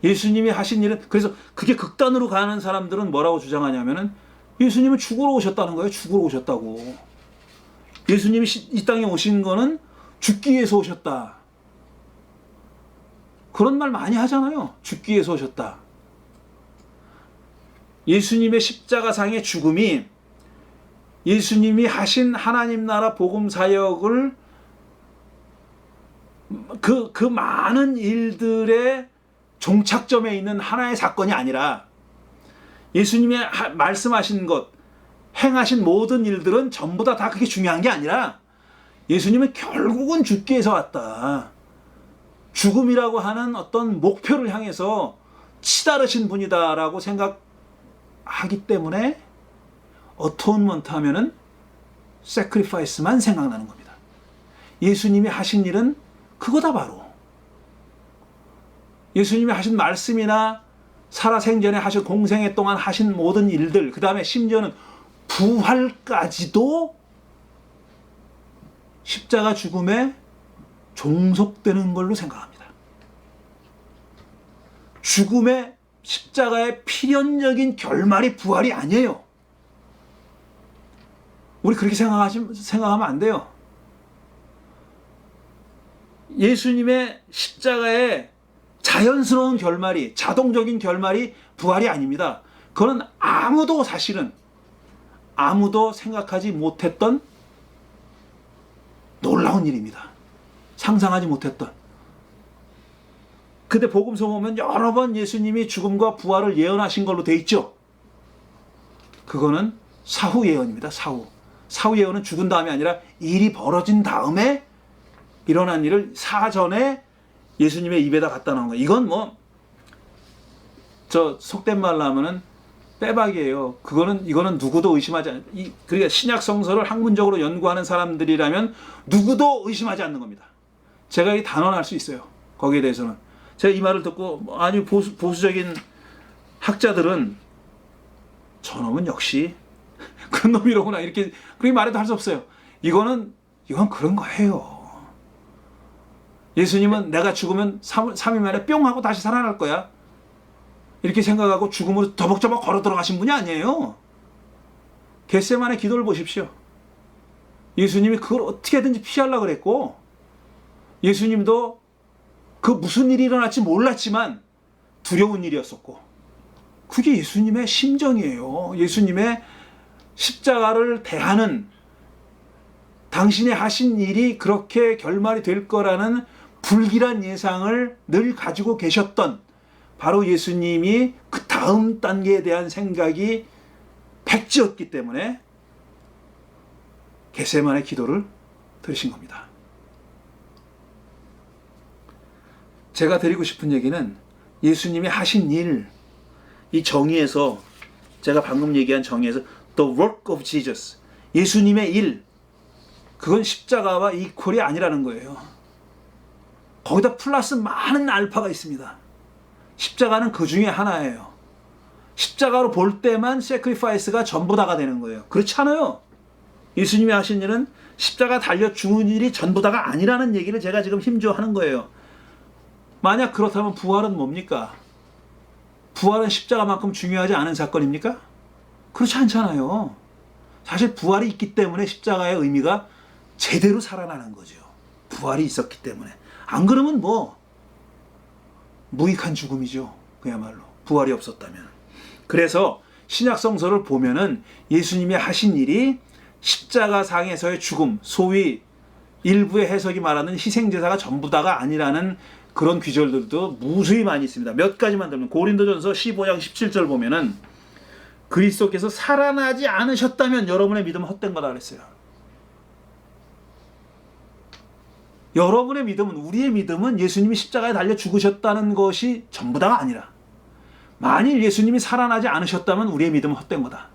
예수님이 하신 일은, 그래서 그게 극단으로 가는 사람들은 뭐라고 주장하냐면은 예수님은 죽으러 오셨다는 거예요. 죽으러 오셨다고. 예수님이 이 땅에 오신 거는 죽기 위해서 오셨다. 그런 말 많이 하잖아요. 죽기 위해서 오셨다. 예수님의 십자가상의 죽음이 예수님이 하신 하나님 나라 복음 사역을 그 많은 일들의 종착점에 있는 하나의 사건이 아니라 예수님이 말씀하신 것, 행하신 모든 일들은 전부 다 그게 중요한 게 아니라 예수님은 결국은 죽기 위해서 왔다. 죽음이라고 하는 어떤 목표를 향해서 치달으신 분이다라고 생각하기 때문에 어토먼트 하면은 sacrifice만 생각나는 겁니다. 예수님이 하신 일은 그거다 바로. 예수님이 하신 말씀이나 살아생전에 하신 공생애 동안 하신 모든 일들, 그 다음에 심지어는 부활까지도 십자가 죽음에 종속되는 걸로 생각합니다. 죽음의 십자가의 필연적인 결말이 부활이 아니에요. 우리 그렇게 생각하면 안 돼요. 예수님의 십자가의 자연스러운 결말이, 자동적인 결말이 부활이 아닙니다. 그건 사실은 아무도 생각하지 못했던 놀라운 일입니다. 상상하지 못했던. 근데 복음서 보면 여러 번 예수님이 죽음과 부활을 예언하신 걸로 돼 있죠. 그거는 사후 예언입니다. 사후 예언은 죽은 다음이 아니라 일이 벌어진 다음에 일어난 일을 사전에 예수님의 입에다 갖다 놓은 거예요. 이건 속된 말로 하면은 빼박이에요. 이거는 누구도 의심하지 않아요. 그러니까 신약 성서를 학문적으로 연구하는 사람들이라면 누구도 의심하지 않는 겁니다. 제가 이 단언할 수 있어요. 거기에 대해서는. 제가 이 말을 듣고 아주 보수적인 학자들은 저놈은 역시 그런 놈이로구나, 이렇게 그렇게 말해도 할 수 없어요. 이건 그런 거예요. 예수님은 내가 죽으면 3일 만에 뿅 하고 다시 살아날 거야, 이렇게 생각하고 죽음으로 더벅더벅 걸어 들어가신 분이 아니에요. 겟세마네 기도를 보십시오. 예수님이 그걸 어떻게든지 피하려고 그랬고, 예수님도 그 무슨 일이 일어날지 몰랐지만 두려운 일이었었고, 그게 예수님의 심정이에요. 예수님의 십자가를 대하는, 당신이 하신 일이 그렇게 결말이 될 거라는 불길한 예상을 늘 가지고 계셨던 바로 예수님이 그 다음 단계에 대한 생각이 백지였기 때문에 겟세마네 기도를 들으신 겁니다. 제가 드리고 싶은 얘기는 예수님이 하신 일, 이 정의에서, 제가 방금 얘기한 정의에서 The work of Jesus, 예수님의 일, 그건 십자가와 이퀄이 아니라는 거예요. 거기다 플러스 많은 알파가 있습니다. 십자가는 그 중에 하나예요. 십자가로 볼 때만 sacrifice가 전부 다가 되는 거예요. 그렇지 않아요. 예수님이 하신 일은 십자가 달려 죽은 일이 전부 다가 아니라는 얘기를 제가 지금 힘주어 하는 거예요. 만약 그렇다면 부활은 뭡니까? 부활은 십자가만큼 중요하지 않은 사건입니까? 그렇지 않잖아요. 사실 부활이 있기 때문에 십자가의 의미가 제대로 살아나는 거죠. 부활이 있었기 때문에. 안 그러면 무익한 죽음이죠. 그야말로 부활이 없었다면. 그래서 신약 성서를 보면은 예수님이 하신 일이 십자가상에서의 죽음, 소위 일부의 해석이 말하는 희생제사가 전부다가 아니라는 그런 귀절들도 무수히 많이 있습니다. 몇 가지만 들면 고린도전서 15장 17절 보면은 그리스도께서 살아나지 않으셨다면 여러분의 믿음은 헛된 거다 그랬어요. 여러분의 믿음은, 우리의 믿음은 예수님이 십자가에 달려 죽으셨다는 것이 전부다가 아니라 만일 예수님이 살아나지 않으셨다면 우리의 믿음은 헛된 거다.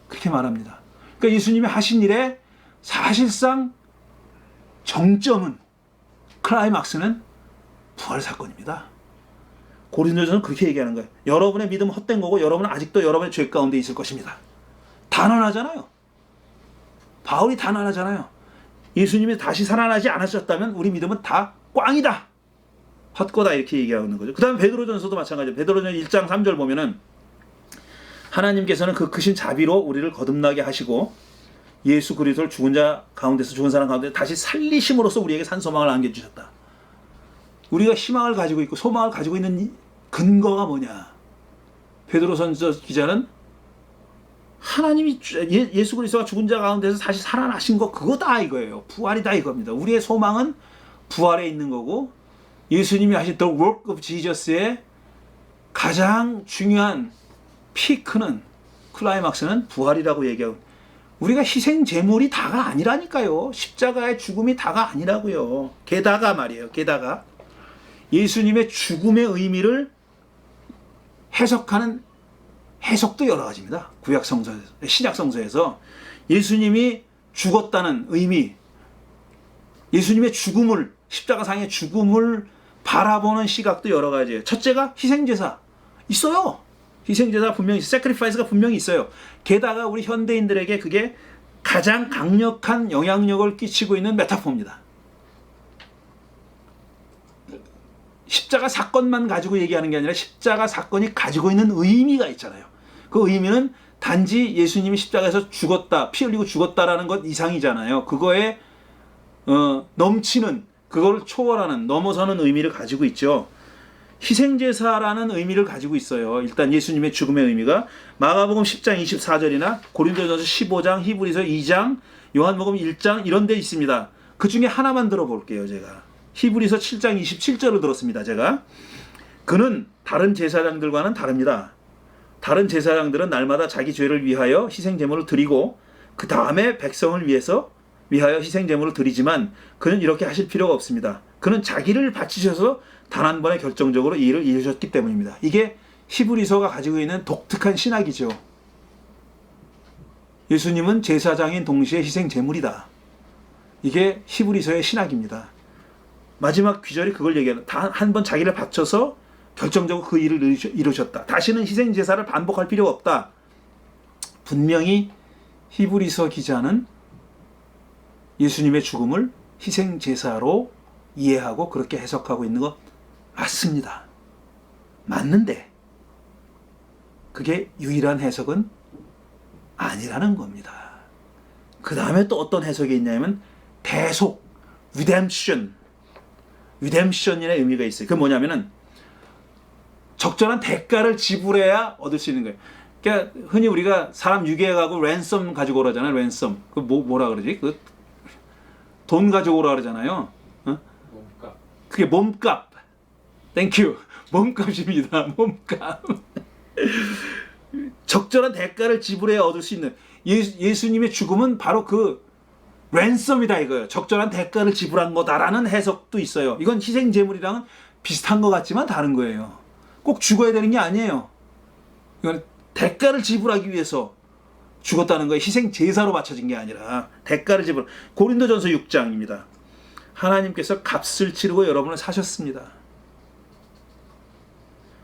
그렇게 말합니다. 그러니까 예수님이 하신 일에 사실상 정점은, 클라이막스는 부활 사건입니다. 고린도전은 그렇게 얘기하는 거예요. 여러분의 믿음은 헛된 거고 여러분은 아직도 여러분의 죄 가운데 있을 것입니다. 단언하잖아요. 바울이 단언하잖아요. 예수님이 다시 살아나지 않으셨다면 우리 믿음은 다 꽝이다. 헛거다 이렇게 얘기하는 거죠. 그 다음에 베드로전서도 마찬가지예요. 베드로전 1장 3절 보면은 하나님께서는 그 크신 자비로 우리를 거듭나게 하시고 예수 그리스도를 죽은 자 가운데서 죽은 사람 가운데 다시 살리심으로써 우리에게 산 소망을 안겨주셨다. 우리가 희망을 가지고 있고 소망을 가지고 있는 근거가 뭐냐? 베드로전서 기자는 하나님이 예수 그리스도가 죽은 자 가운데서 다시 살아나신 거 그거다 이거예요. 부활이다 이겁니다. 우리의 소망은 부활에 있는 거고 예수님이 하신 The Work of Jesus의 가장 중요한 피크는, 클라이막스는 부활이라고 얘기하고, 우리가 희생 제물이 다가 아니라니까요. 십자가의 죽음이 다가 아니라고요. 게다가 말이에요. 게다가 예수님의 죽음의 의미를 해석하는 해석도 여러 가지입니다. 구약 성서에서, 신약 성서에서 예수님이 죽었다는 의미, 예수님의 죽음을, 십자가상의 죽음을 바라보는 시각도 여러 가지예요. 첫째가 희생제사 있어요. 희생제사 분명히, sacrifice가 분명히 있어요. 게다가 우리 현대인들에게 그게 가장 강력한 영향력을 끼치고 있는 메타포입니다. 십자가 사건만 가지고 얘기하는 게 아니라 십자가 사건이 가지고 있는 의미가 있잖아요. 그 의미는 단지 예수님이 십자가에서 죽었다, 피 흘리고 죽었다라는 것 이상이잖아요. 그거에 넘치는, 그걸 초월하는, 넘어서는 의미를 가지고 있죠. 희생제사라는 의미를 가지고 있어요. 일단 예수님의 죽음의 의미가 마가복음 10장 24절이나 고린도전서 15장, 히브리서 2장, 요한복음 1장 이런 데 있습니다. 그 중에 하나만 들어볼게요. 제가 히브리서 7장 27절을 들었습니다. 제가 그는 다른 제사장들과는 다릅니다. 다른 제사장들은 날마다 자기 죄를 위하여 희생제물을 드리고 그 다음에 백성을 위하여 희생제물을 드리지만 그는 이렇게 하실 필요가 없습니다. 그는 자기를 바치셔서 단 한 번에 결정적으로 이 일을 이루셨기 때문입니다. 이게 히브리서가 가지고 있는 독특한 신학이죠. 예수님은 제사장인 동시에 희생제물이다. 이게 히브리서의 신학입니다. 마지막 귀절이 그걸 얘기하는, 단 한 번 자기를 바쳐서 결정적으로 그 일을 이루셨다. 다시는 희생제사를 반복할 필요가 없다. 분명히 히브리서 기자는 예수님의 죽음을 희생제사로 이해하고 그렇게 해석하고 있는 거 맞습니다. 맞는데 그게 유일한 해석은 아니라는 겁니다. 그 다음에 또 어떤 해석이 있냐면 대속, 리뎀션이라는 의미가 있어요. 그게 뭐냐면은 적절한 대가를 지불해야 얻을 수 있는 거예요. 그러니까 흔히 우리가 사람 유괴해가고 랜섬 가지고 오라잖아요. 랜섬. 그 뭐라 그러지? 그 돈 가지고 오라 그러잖아요. 몸값. 그게 몸값. 땡큐. 몸값입니다. 몸값. 적절한 대가를 지불해야 얻을 수 있는, 예수님의 죽음은 바로 그 랜섬이다 이거예요. 적절한 대가를 지불한 거다라는 해석도 있어요. 이건 희생제물이랑은 비슷한 것 같지만 다른 거예요. 꼭 죽어야 되는 게 아니에요. 이건 대가를 지불하기 위해서 죽었다는 거예요. 희생제사로 바쳐진 게 아니라 대가를 지불. 고린도전서 6장입니다. 하나님께서 값을 치르고 여러분을 사셨습니다.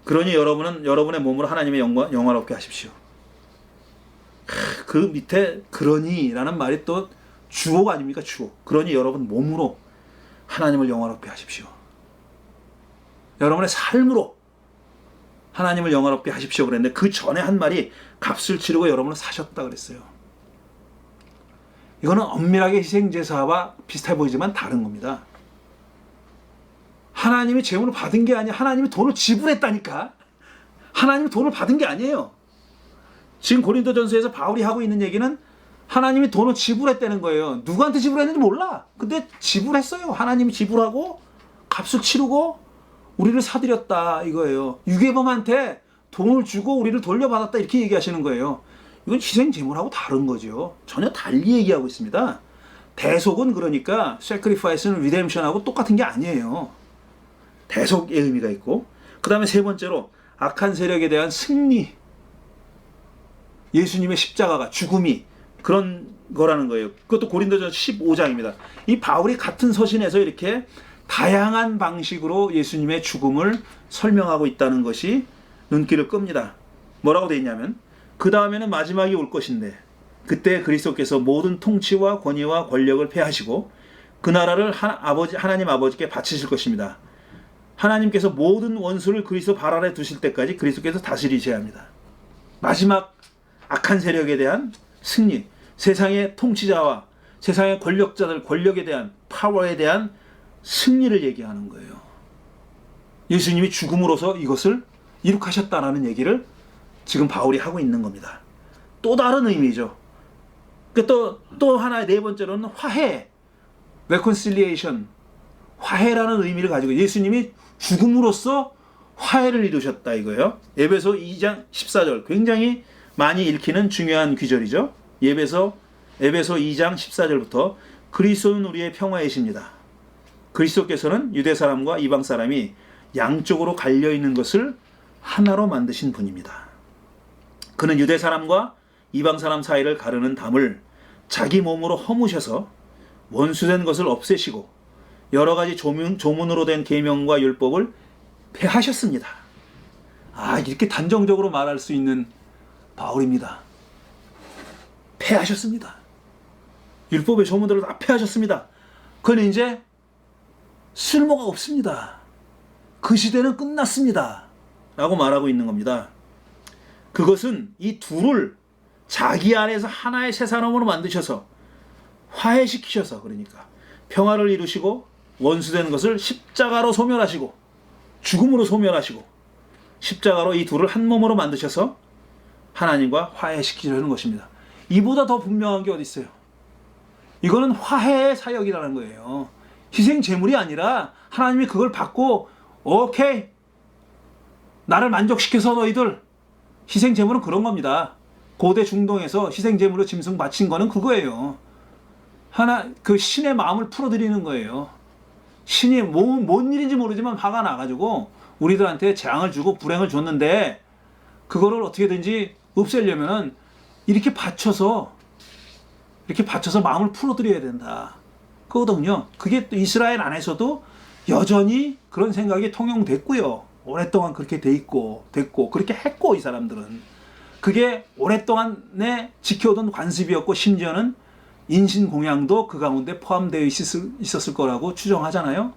그러니 여러분은 여러분의 몸으로 하나님의 영화롭게 하십시오. 그 밑에 그러니라는 말이 또 주어가 아닙니까? 주어. 그러니 여러분 몸으로 하나님을 영화롭게 하십시오. 여러분의 삶으로 하나님을 영화롭게 하십시오 그랬는데 그 전에 한 말이 값을 치르고 여러분을 사셨다 그랬어요. 이거는 엄밀하게 희생제사와 비슷해 보이지만 다른 겁니다. 하나님이 제물을 받은 게 아니야. 하나님이 돈을 지불했다니까. 하나님이 돈을 받은 게 아니에요. 지금 고린도전서에서 바울이 하고 있는 얘기는 하나님이 돈을 지불했다는 거예요. 누구한테 지불했는지 몰라. 근데 지불했어요. 하나님이 지불하고 값을 치르고 우리를 사들였다 이거예요. 유괴범한테 돈을 주고 우리를 돌려받았다 이렇게 얘기하시는 거예요. 이건 희생 제물하고 다른 거죠. 전혀 달리 얘기하고 있습니다. 대속은 그러니까 sacrifice는 redemption하고 똑같은 게 아니에요. 대속의 의미가 있고, 그 다음에 세 번째로 악한 세력에 대한 승리. 예수님의 십자가가, 죽음이 그런 거라는 거예요. 그것도 고린도전서 15장입니다. 이 바울이 같은 서신에서 이렇게 다양한 방식으로 예수님의 죽음을 설명하고 있다는 것이 눈길을 끕니다. 뭐라고 되어 있냐면, 그 다음에는 마지막이 올 것인데 그때 그리스도께서 모든 통치와 권위와 권력을 폐하시고 그 나라를 하나님 아버지께 바치실 것입니다. 하나님께서 모든 원수를 그리스도 발 아래 두실 때까지 그리스도께서 다스리셔야 합니다. 마지막 악한 세력에 대한 승리, 세상의 통치자와 세상의 권력자들, 권력에 대한 파워에 대한 승리를 얘기하는 거예요. 예수님이 죽음으로써 이것을 이룩하셨다라는 얘기를 지금 바울이 하고 있는 겁니다. 또 다른 의미죠. 또 하나의 네 번째로는 화해, reconciliation, 화해라는 의미를 가지고 예수님이 죽음으로써 화해를 이루셨다 이거예요. 에베소 2장 14절, 굉장히 많이 읽히는 중요한 귀절이죠. 에베소 2장 14절부터 그리스도는 우리의 평화이십니다. 그리스도께서는 유대 사람과 이방 사람이 양쪽으로 갈려 있는 것을 하나로 만드신 분입니다. 그는 유대 사람과 이방 사람 사이를 가르는 담을 자기 몸으로 허무셔서 원수된 것을 없애시고 여러 가지 조문으로 된 계명과 율법을 폐하셨습니다. 이렇게 단정적으로 말할 수 있는 바울입니다. 폐하셨습니다. 율법의 조문들을 다 폐하셨습니다. 그건 이제 쓸모가 없습니다. 그 시대는 끝났습니다. 라고 말하고 있는 겁니다. 그것은 이 둘을 자기 안에서 하나의 새 사람으로 만드셔서 화해시키셔서, 그러니까 평화를 이루시고 원수된 것을 십자가로 소멸하시고 죽음으로 소멸하시고 십자가로 이 둘을 한 몸으로 만드셔서 하나님과 화해시키려는 것입니다. 이보다 더 분명한 게 어디 있어요? 이거는 화해의 사역이라는 거예요. 희생 제물이 아니라 하나님이 그걸 받고 오케이, 나를 만족시켜서 너희들, 희생 제물은 그런 겁니다. 고대 중동에서 희생 제물로 짐승 바친 거는 그거예요. 그 신의 마음을 풀어드리는 거예요. 신이 뭔 일인지 모르지만 화가 나가지고 우리들한테 재앙을 주고 불행을 줬는데 그거를 어떻게든지 없애려면은 이렇게 바쳐서 마음을 풀어드려야 된다. 그거거든요. 그게 또 이스라엘 안에서도 여전히 그런 생각이 통용됐고요. 오랫동안 그렇게 됐고 그렇게 했고, 이 사람들은 그게 오랫동안에 지켜오던 관습이었고, 심지어는 인신공양도 그 가운데 포함되어 있었을 거라고 추정하잖아요.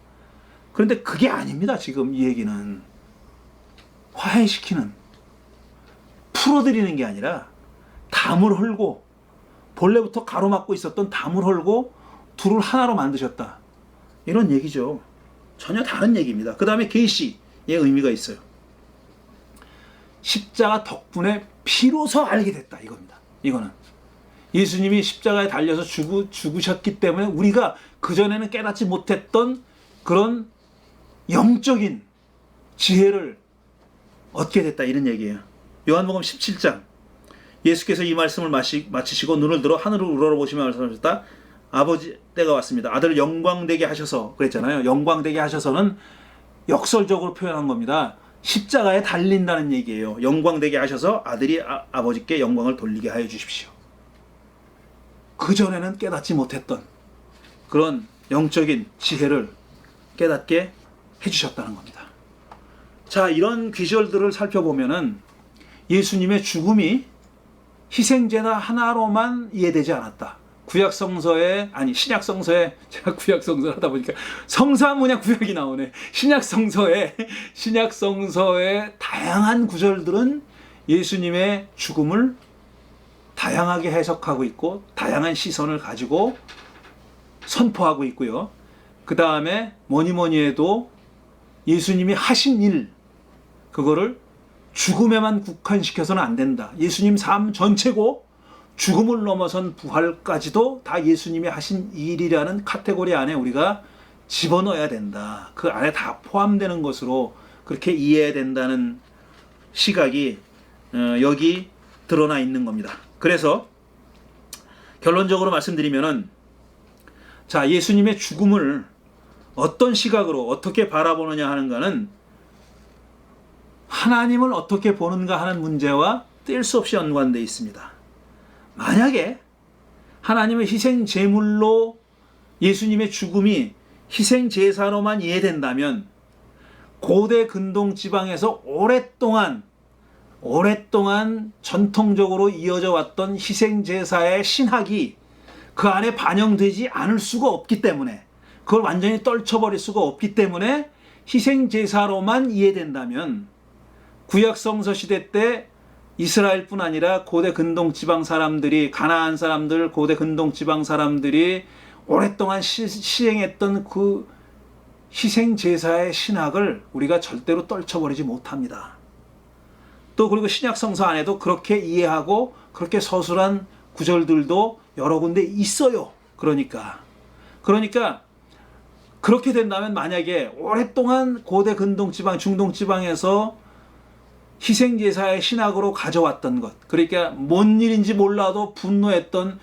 그런데 그게 아닙니다. 지금 이 얘기는 화해시키는, 풀어드리는 게 아니라 담을 헐고, 본래부터 가로막고 있었던 담을 헐고 둘을 하나로 만드셨다, 이런 얘기죠. 전혀 다른 얘기입니다. 그 다음에 계시의 의미가 있어요. 십자가 덕분에 비로소 알게 됐다, 이겁니다. 이거는 예수님이 십자가에 달려서 죽으셨기 때문에 우리가 그전에는 깨닫지 못했던 그런 영적인 지혜를 얻게 됐다, 이런 얘기예요. 요한복음 17장, 예수께서 이 말씀을 마치시고 눈을 들어 하늘을 우러러보시며 말씀하셨다. 아버지 때가 왔습니다. 아들을 영광되게 하셔서, 그랬잖아요. 영광되게 하셔서는 역설적으로 표현한 겁니다. 십자가에 달린다는 얘기예요. 영광되게 하셔서 아들이 아버지께 영광을 돌리게 하여 주십시오. 그전에는 깨닫지 못했던 그런 영적인 지혜를 깨닫게 해주셨다는 겁니다. 자, 이런 귀절들을 살펴보면은 예수님의 죽음이 희생제나 하나로만 이해되지 않았다. 신약성서에, 제가 구약성서를 하다 보니까 성사문야 구약이 나오네. 신약성서의 다양한 구절들은 예수님의 죽음을 다양하게 해석하고 있고, 다양한 시선을 가지고 선포하고 있고요. 그 다음에 뭐니 해도 예수님이 하신 일, 그거를 죽음에만 국한시켜서는 안 된다. 예수님 삶 전체고 죽음을 넘어선 부활까지도 다 예수님이 하신 일이라는 카테고리 안에 우리가 집어넣어야 된다. 그 안에 다 포함되는 것으로 그렇게 이해해야 된다는 시각이 여기 드러나 있는 겁니다. 그래서 결론적으로 말씀드리면은, 자, 예수님의 죽음을 어떤 시각으로 어떻게 바라보느냐 하는 것은 하나님을 어떻게 보는가 하는 문제와 뗄 수 없이 연관되어 있습니다. 만약에 하나님의 희생 제물로 예수님의 죽음이 희생 제사로만 이해된다면 고대 근동 지방에서 오랫동안 전통적으로 이어져 왔던 희생 제사의 신학이 그 안에 반영되지 않을 수가 없기 때문에, 그걸 완전히 떨쳐버릴 수가 없기 때문에 희생 제사로만 이해된다면 구약 성서 시대 때 이스라엘뿐 아니라 고대 근동 지방 사람들이, 가나안 사람들, 고대 근동 지방 사람들이 오랫동안 시행했던 그 희생 제사의 신학을 우리가 절대로 떨쳐버리지 못합니다. 또 그리고 신약 성서 안에도 그렇게 이해하고 그렇게 서술한 구절들도 여러 군데 있어요. 그러니까 그렇게 된다면, 만약에 오랫동안 고대 근동 지방, 중동 지방에서 희생 제사의 신학으로 가져왔던 것, 그러니까 뭔 일인지 몰라도 분노했던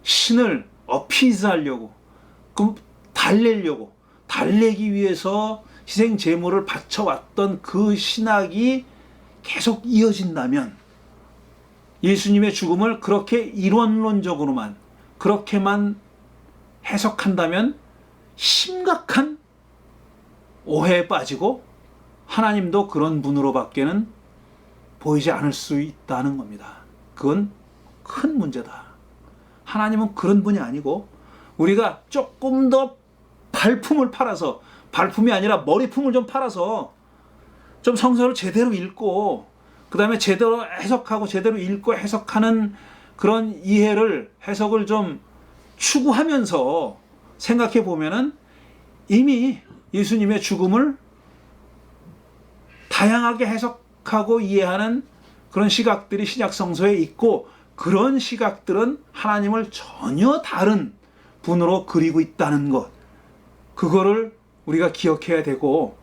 신을 어피스하려고, 그럼 달래기 위해서 희생 제물을 바쳐왔던 그 신학이 계속 이어진다면, 예수님의 죽음을 그렇게 이론론적으로만 그렇게만 해석한다면 심각한 오해에 빠지고 하나님도 그런 분으로밖에는 보이지 않을 수 있다는 겁니다. 그건 큰 문제다. 하나님은 그런 분이 아니고, 우리가 조금 더 발품을 팔아서, 발품이 아니라 머리품을 좀 팔아서 좀 성서를 제대로 읽고 그 다음에 제대로 해석하고 제대로 읽고 해석하는 그런 해석을 좀 추구하면서 생각해 보면은 이미 예수님의 죽음을 다양하게 해석하고 이해하는 그런 시각들이 신약 성서에 있고, 그런 시각들은 하나님을 전혀 다른 분으로 그리고 있다는 것, 그거를 우리가 기억해야 되고,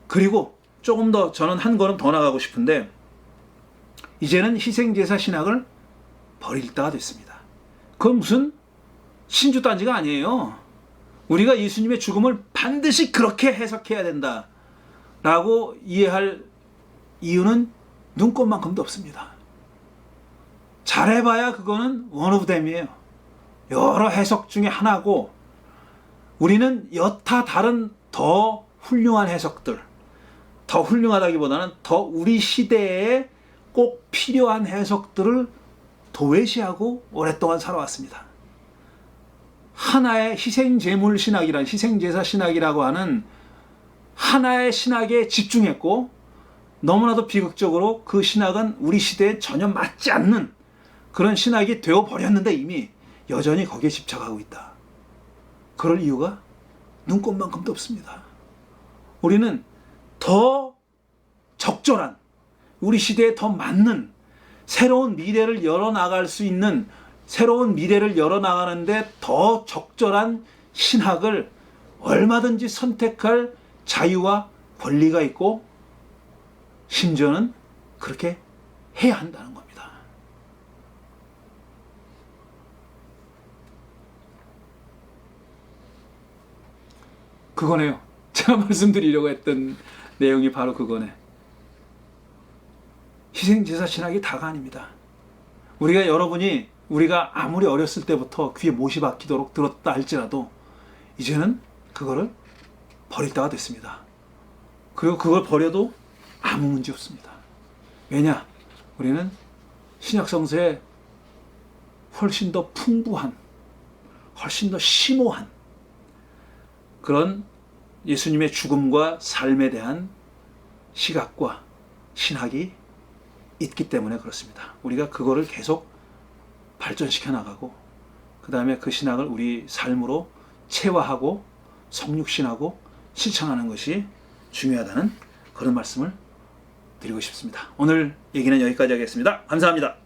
그리고 조금 더 저는 한 걸음 더 나가고 싶은데, 이제는 희생제사 신학을 버릴 때가 됐습니다. 그건 무슨 신주단지가 아니에요. 우리가 예수님의 죽음을 반드시 그렇게 해석해야 된다라고 이해할 이유는 눈꼽만큼도 없습니다. 잘해봐야 그거는 one of them이에요. 여러 해석 중에 하나고, 우리는 여타 다른 더 훌륭한 해석들, 더 훌륭하다기보다는 더 우리 시대에 꼭 필요한 해석들을 도외시하고 오랫동안 살아왔습니다. 하나의 희생제물 신학이란, 희생제사 신학이라고 하는 하나의 신학에 집중했고, 너무나도 비극적으로 그 신학은 우리 시대에 전혀 맞지 않는 그런 신학이 되어버렸는데 이미 여전히 거기에 집착하고 있다. 그럴 이유가 눈꼽만큼도 없습니다. 우리는 더 적절한, 우리 시대에 더 맞는 새로운 미래를 열어나갈 수 있는, 새로운 미래를 열어나가는데 더 적절한 신학을 얼마든지 선택할 자유와 권리가 있고, 심지어는 그렇게 해야 한다는 겁니다. 그거네요. 제가 말씀드리려고 했던 내용이 바로 그거네. 희생제사 신학이 다가 아닙니다. 우리가 아무리 어렸을 때부터 귀에 못이 박히도록 들었다 할지라도 이제는 그거를 버릴 때가 됐습니다. 그리고 그걸 버려도 아무 문제 없습니다. 왜냐? 우리는 신약 성서에 훨씬 더 풍부한, 훨씬 더 심오한 그런 예수님의 죽음과 삶에 대한 시각과 신학이 있기 때문에 그렇습니다. 우리가 그거를 계속 발전시켜 나가고, 그 다음에 그 신학을 우리 삶으로 체화하고 성육신하고 실천하는 것이 중요하다는 그런 말씀을 드리고 싶습니다. 오늘 얘기는 여기까지 하겠습니다. 감사합니다.